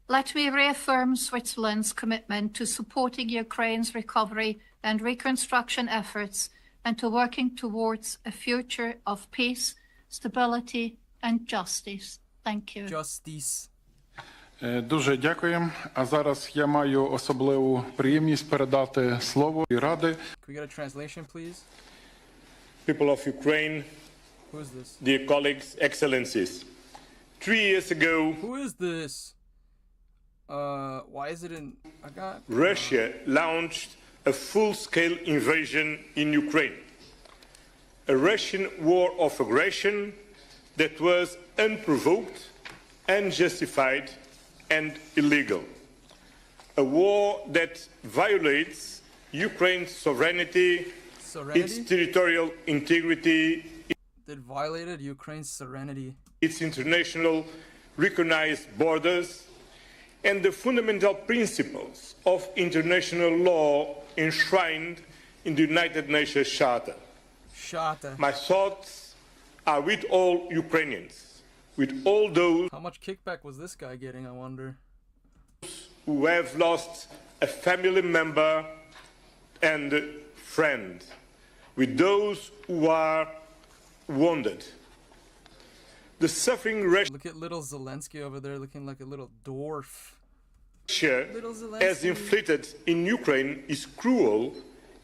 Let me reaffirm Switzerland's commitment to supporting Ukraine's recovery and reconstruction efforts and to working towards a future of peace, stability and justice. Thank you. Justice. Дуже дякуємо. А зараз я маю особливу приємність передати слово і ради. Can we get a translation, please? people of Ukraine, who is this? Dear colleagues, excellencies. 3 years ago, who is this? Why is it in? Russia launched a full-scale invasion in Ukraine. A Russian war of aggression that was unprovoked, unjustified, and illegal. A war that violates Ukraine's sovereignty, its territorial integrity, that violated Ukraine's sovereignty, its international recognized borders, and the fundamental principles of international law enshrined in the United Nations Charter. My thoughts are with all Ukrainians, with all those. How much kickback was this guy getting, I wonder? Who have lost a family member and friend, with those who are wounded. The suffering Russia. Look at little Zelensky over there looking like a little dwarf. Russia has inflicted in Ukraine is cruel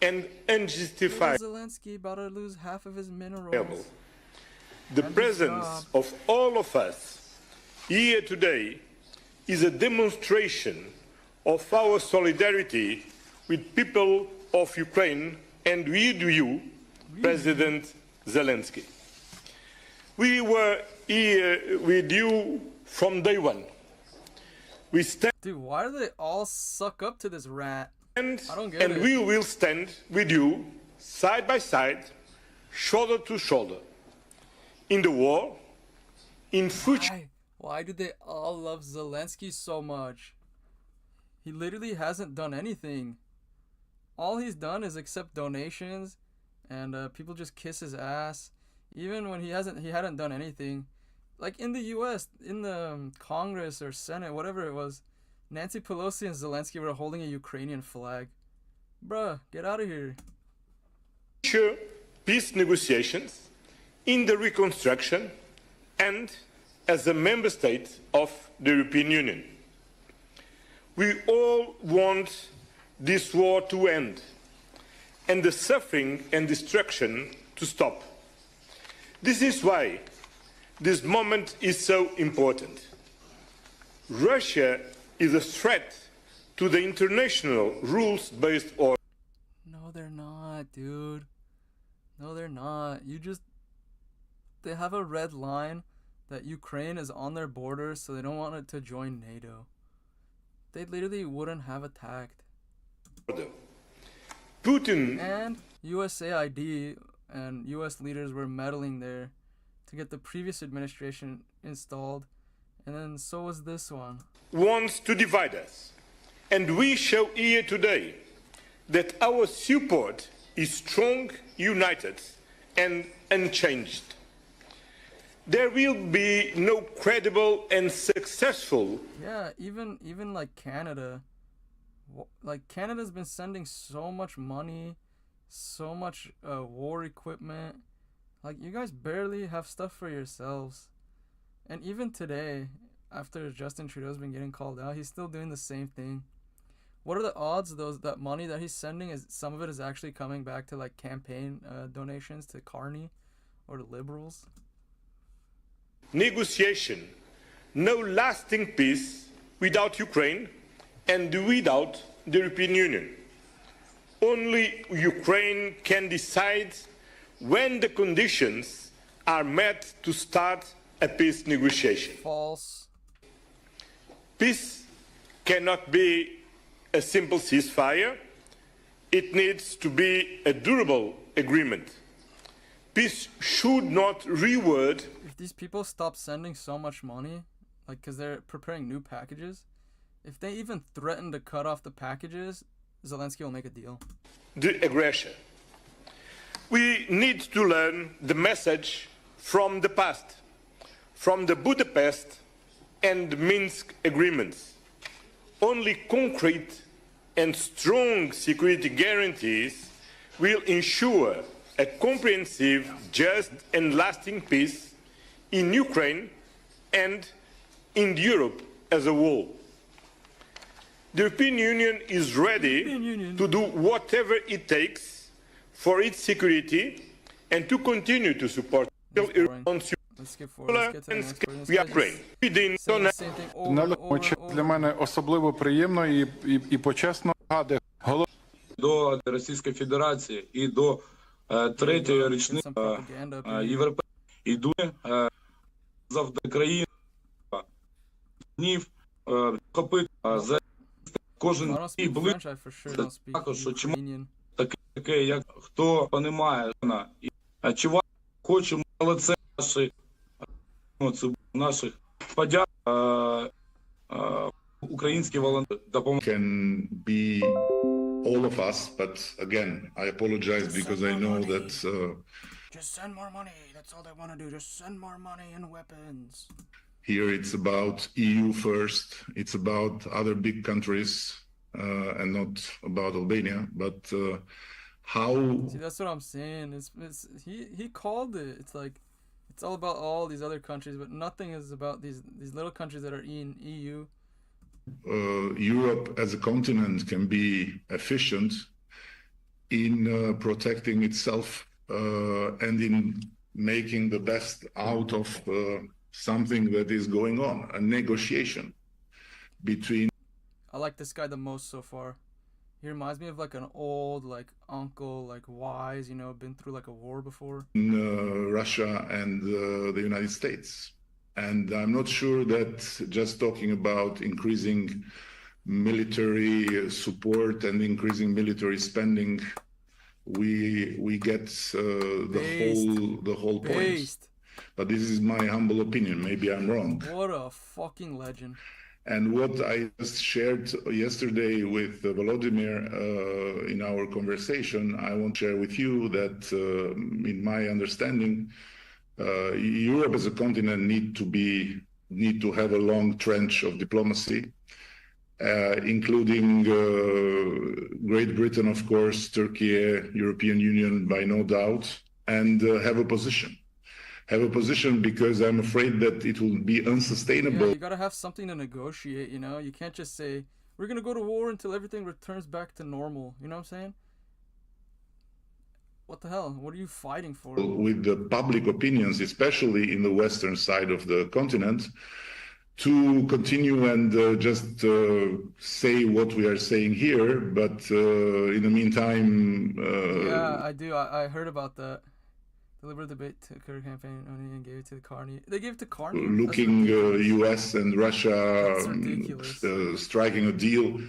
and unjustified. Little Zelensky about to lose half of his minerals. The presence of all of us here today is a demonstration of our solidarity with people of Ukraine and with you, President Zelensky. We were here with you from day one. We stand. Dude, why do they all suck up to this rat? I don't get it. And we will stand with you, side by side, shoulder to shoulder, in the war, in future. Why do they all love Zelensky so much? He literally hasn't done anything. All he's done is accept donations, and people just kiss his ass. Even when he hadn't done anything. Like in the U.S., in the Congress or Senate, whatever it was, Nancy Pelosi and Zelensky were holding a Ukrainian flag. Bruh, get out of here. Future peace negotiations, in the reconstruction, and as a member state of the European Union. We all want this war to end and the suffering and destruction to stop. This is why this moment is so important. Russia is a threat to the international rules-based order. No, they're not, dude. No, they're not. They have a red line that Ukraine is on their border, so they don't want it to join NATO. They literally wouldn't have attacked. Putin and USAID and US leaders were meddling there to get the previous administration installed, and then so was this one. Wants to divide us, and we show here today that our support is strong, united, and unchanged. There will be no credible and successful. Yeah, even like Canada. Like Canada's been sending so much money, so much war equipment. Like you guys barely have stuff for yourselves. And even today, after Justin Trudeau's been getting called out, he's still doing the same thing. What are the odds that money that he's sending is some of it is actually coming back to like campaign donations to Carney or to liberals? Negotiation, no lasting peace without Ukraine and without the European Union. Only Ukraine can decide when the conditions are met to start a peace negotiation. False. Peace cannot be a simple ceasefire. It needs to be a durable agreement. Peace should not reward. If these people stop sending so much money, like because they're preparing new packages, if they even threaten to cut off the packages, Zelensky will make a deal. The aggression. We need to learn the message from the past, from the Budapest and Minsk agreements. Only concrete and strong security guarantees will ensure a comprehensive, just and lasting peace in Ukraine and in Europe as a whole. The European Union is ready to do whatever it takes for its security and to continue to support responsible and Ukraine. Для мене особливо приємно і почесно до Російської Федерації і до третьої річниці Європейської ідуть завдання країн днів хопити за кожен і ближче також, що чому таке, як хто понімає, а чи хочемо, але це наших подяк українські волонтери допомагають. Can be all of us, but again, I apologize because I know that just send more money. That's all they want to do. Just send more money and weapons. Here it's about EU first. It's about other big countries and not about Albania. But how? See, that's what I'm saying. He called it. It's like it's all about all these other countries, but nothing is about these little countries that are in EU. Europe as a continent can be efficient in protecting itself and in making the best out of something that is going on, a negotiation between. I like this guy the most so far. He reminds me of like an old uncle, like wise, been through like a war before. Russia and the United States. And I'm not sure that just talking about increasing military support and increasing military spending, we get the whole point. But this is my humble opinion. Maybe I'm wrong. What a fucking legend. And what I just shared yesterday with Volodymyr in our conversation, I want to share with you that in my understanding, Europe as a continent need to have a long trench of diplomacy, including Great Britain, of course, Turkey, European Union, by no doubt, and have a position. Have a position because I'm afraid that it will be unsustainable. Yeah, you gotta have something to negotiate, You can't just say, we're gonna go to war until everything returns back to normal. You know what I'm saying? What the hell? What are you fighting for? With the public opinions, especially in the western side of the continent, to continue and just say what we are saying here, but in the meantime... yeah, I do. I heard about that. The Liberal Debate Kurd campaign and gave it to the Carney. They gave it to Carney? Looking US and Russia striking a deal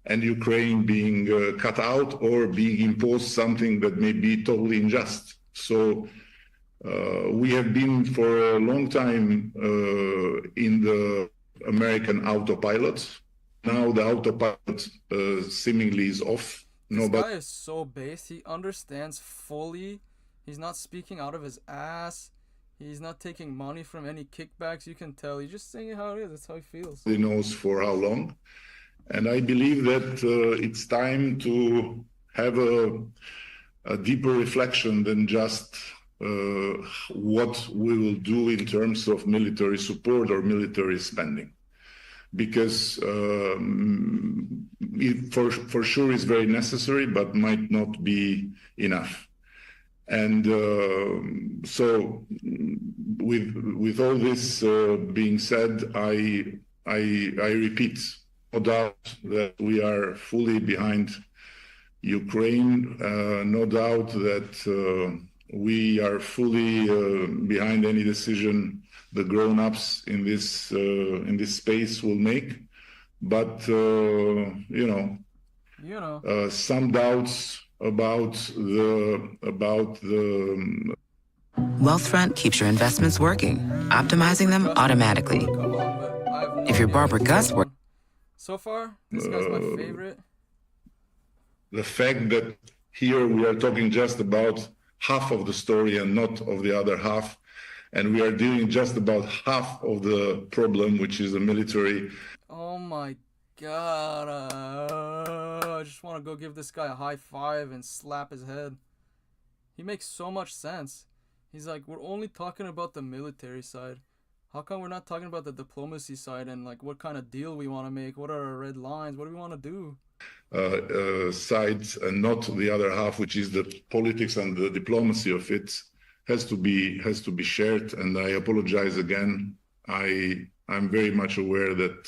and Ukraine being cut out or being imposed something that may be totally unjust. So we have been for a long time in the American autopilot. Now the autopilot seemingly is off. This guy is so based. He understands fully. He's not speaking out of his ass. He's not taking money from any kickbacks. You can tell. He's just saying it how it is. That's how he feels. He knows for how long. And I believe that it's time to have a deeper reflection than just what we will do in terms of military support or military spending. Because it for sure is very necessary, but might not be enough. And so with all this being said, I repeat, no doubt that we are fully behind Ukraine, no doubt that we are fully behind any decision the grown-ups in this space will make. But some doubts about the Wealthfront keeps your investments working, optimizing them automatically. If you're Barbara Gus, so far, this guy's my favorite. The fact that here we are talking just about half of the story and not of the other half, and we are dealing just about half of the problem, which is the military. Oh my God. I just want to go give this guy a high five and slap his head. He makes so much sense. He's like, we're only talking about the military side. How come we're not talking about the diplomacy side and like what kind of deal we want to make? What are our red lines? What do we want to do? Sides and not the other half, which is the politics and the diplomacy of it. has to be shared. And I apologize again. I'm very much aware that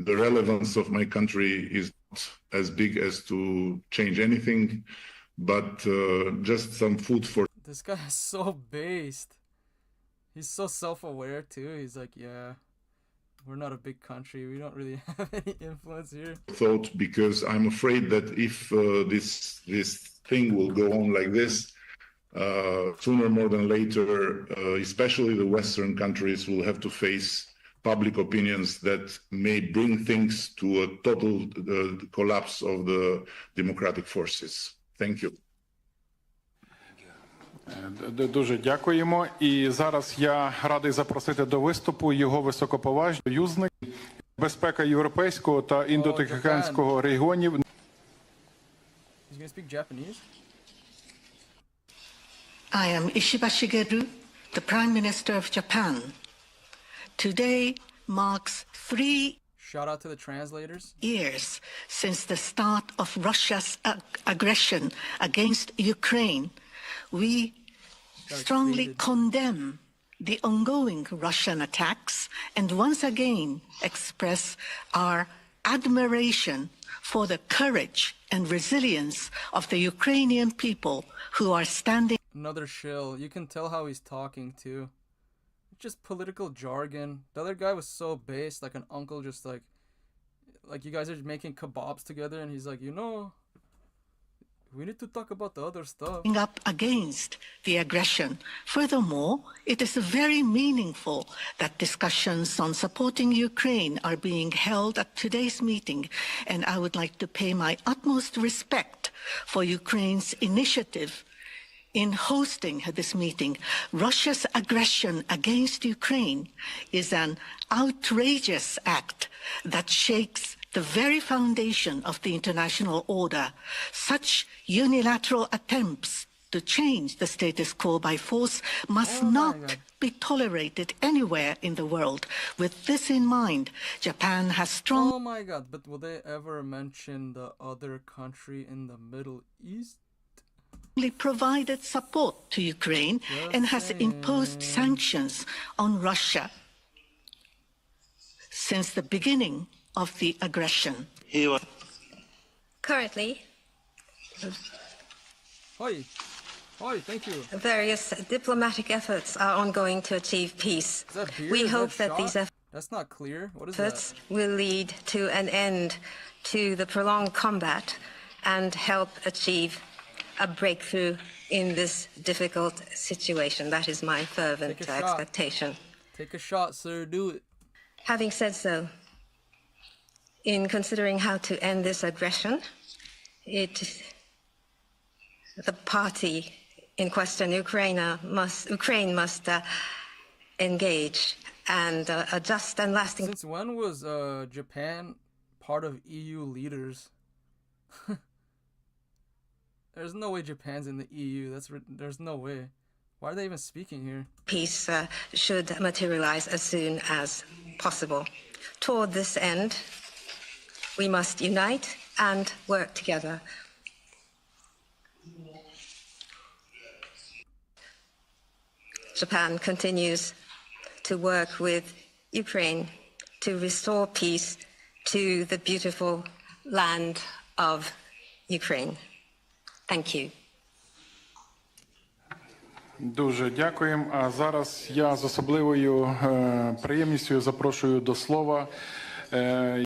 the relevance of my country is not as big as to change anything, but just some food for. This guy is so based. He's so self-aware too. He's like, yeah, we're not a big country. We don't really have any influence here. Thought, because I'm afraid that if this thing will go on like this, sooner more than later, especially the Western countries will have to face public opinions that may bring things to a total collapse of the democratic forces. Thank you. Дуже дякуємо. І зараз я радий запросити до виступу його високоповажний союзник, безпека європейського та індотихоокеанського регіонів. He's gonna speak Japanese? I am Ishiba Shigeru, the Prime Minister of Japan. Today marks 3 Shout out to the translators. Years since the start of Russia's aggression against Ukraine. We strongly condemn the ongoing Russian attacks and once again express our admiration for the courage and resilience of the Ukrainian people who are standing. Another shill. You can tell how he's talking too. Just political jargon. The other guy was so based, like an uncle, just like you guys are making kebabs together, and he's like, we need to talk about the other stuff. Up against the aggression. Furthermore, it is very meaningful that discussions on supporting Ukraine are being held at today's meeting, and I would like to pay my utmost respect for Ukraine's initiative in hosting this meeting. Russia's aggression against Ukraine is an outrageous act that shakes the very foundation of the international order. Such unilateral attempts to change the status quo by force must not be tolerated anywhere in the world. With this in mind, Japan has strong... Oh my god, but will they ever mention the other country in the Middle East? Provided support to Ukraine and has imposed sanctions on Russia since the beginning of the aggression. Currently, thank you. Various diplomatic efforts are ongoing to achieve peace. We hope that these efforts That's not clear. What is that? will lead to an end to the prolonged combat and help achieve a breakthrough in this difficult situation. That is my fervent expectation. Take a shot, sir. Do it. Having said so, in considering how to end this aggression, the party in question, Ukraine must engage and a just and lasting. Since when was Japan part of EU leaders? There's no way Japan's in the EU. There's no way. Why are they even speaking here? Peace should materialize as soon as possible. Toward this end, we must unite and work together. Japan continues to work with Ukraine to restore peace to the beautiful land of Ukraine. Thank you. Дуже дякуємо. А зараз я з особливою приємністю запрошую до слова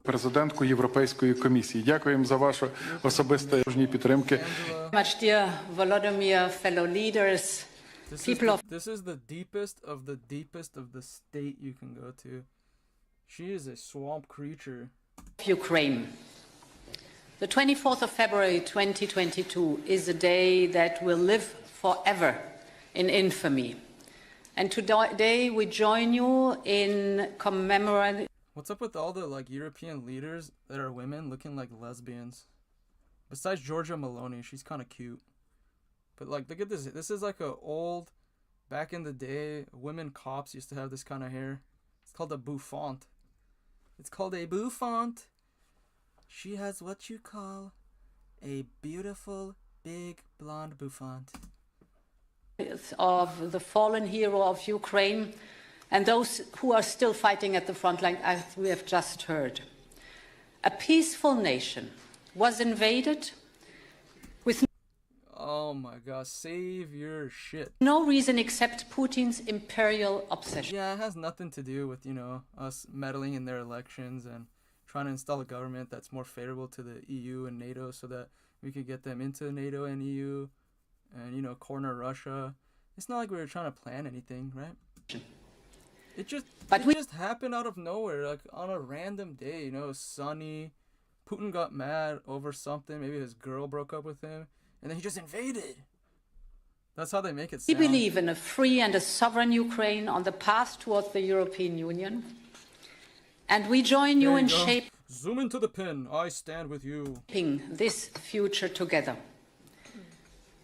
президентку Європейської комісії. Дякуємо за вашу особисте підтримки. Much dear Volodymyr, fellow leaders, people of... This is the deepest of the state you can go to. She is a swamp creature. Ukraine. The 24th of February 2022 is a day that will live forever in infamy. And today we join you in commemorating... What's up with all the European leaders that are women looking like lesbians? Besides Giorgia Meloni, she's kind of cute. But look at this. This is like a old, back in the day, women cops used to have this kind of hair. It's called a bouffant. It's called a bouffant. She has what you call a beautiful big blonde bouffant. Of the fallen hero of Ukraine and those who are still fighting at the front line, as we have just heard. A peaceful nation was invaded with oh my god, save your shit. No reason except Putin's imperial obsession. Yeah, it has nothing to do with, you know, us meddling in their elections and trying to install a government that's more favorable to the EU and NATO so that we could get them into NATO and EU and, you know, corner Russia. It's not like we were trying to plan anything, right? It just happened out of nowhere, like on a random day, you know, it was sunny. Putin got mad over something, maybe his girl broke up with him, and then he just invaded. That's how they make it sound. We believe in a free and a sovereign Ukraine on the path towards the European Union. And we join you in shaping. Zoom into the pin. I stand with you. This future together.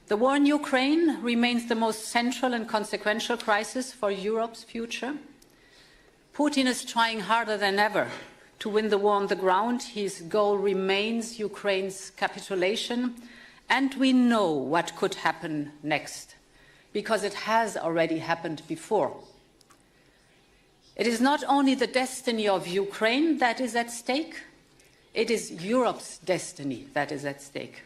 The war in Ukraine remains the most central and consequential crisis for Europe's future. Putin is trying harder than ever to win the war on the ground. His goal remains Ukraine's capitulation. And we know what could happen next, because it has already happened before. It is not only the destiny of Ukraine that is at stake, it is Europe's destiny that is at stake.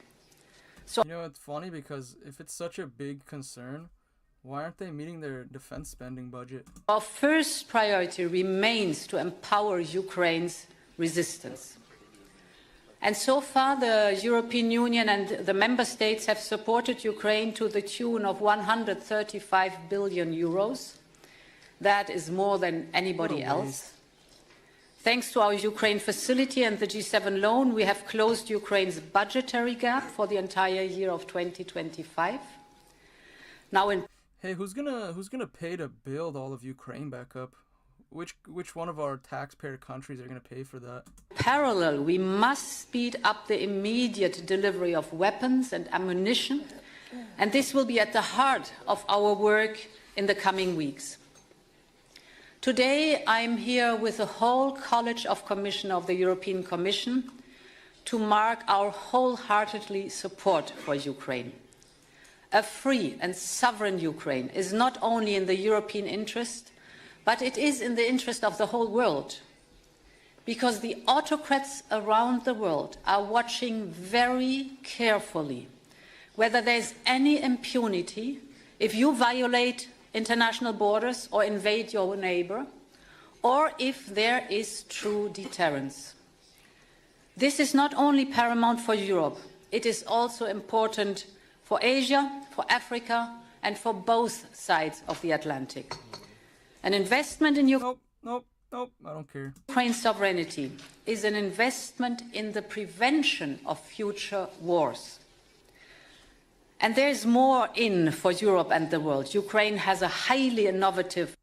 So, you know, it's funny because if it's such a big concern, why aren't they meeting their defense spending budget? Our first priority remains to empower Ukraine's resistance. And so far, the European Union and the member states have supported Ukraine to the tune of 135 billion euros. That is more than anybody else. Thanks to our Ukraine facility and the G7 loan, we have closed Ukraine's budgetary gap for the entire year of 2025. Now, hey, who's gonna pay to build all of Ukraine back up? Which one of our taxpayer countries are going to pay for that? Parallel, we must speed up the immediate delivery of weapons and ammunition, and this will be at the heart of our work in the coming weeks. Today, I'm here with the whole College of Commissioners of the European Commission to mark our wholeheartedly support for Ukraine. A free and sovereign Ukraine is not only in the European interest, but it is in the interest of the whole world, because the autocrats around the world are watching very carefully whether there's any impunity if you violate international borders or invade your neighbor, or if there is true deterrence. This is not only paramount for Europe, it is also important for Asia, for Africa, and for both sides of the Atlantic. An investment in Nope, I don't care. Ukraine's sovereignty is an investment in the prevention of future wars. And there is more in for Europe and the world. Ukraine has a highly innovative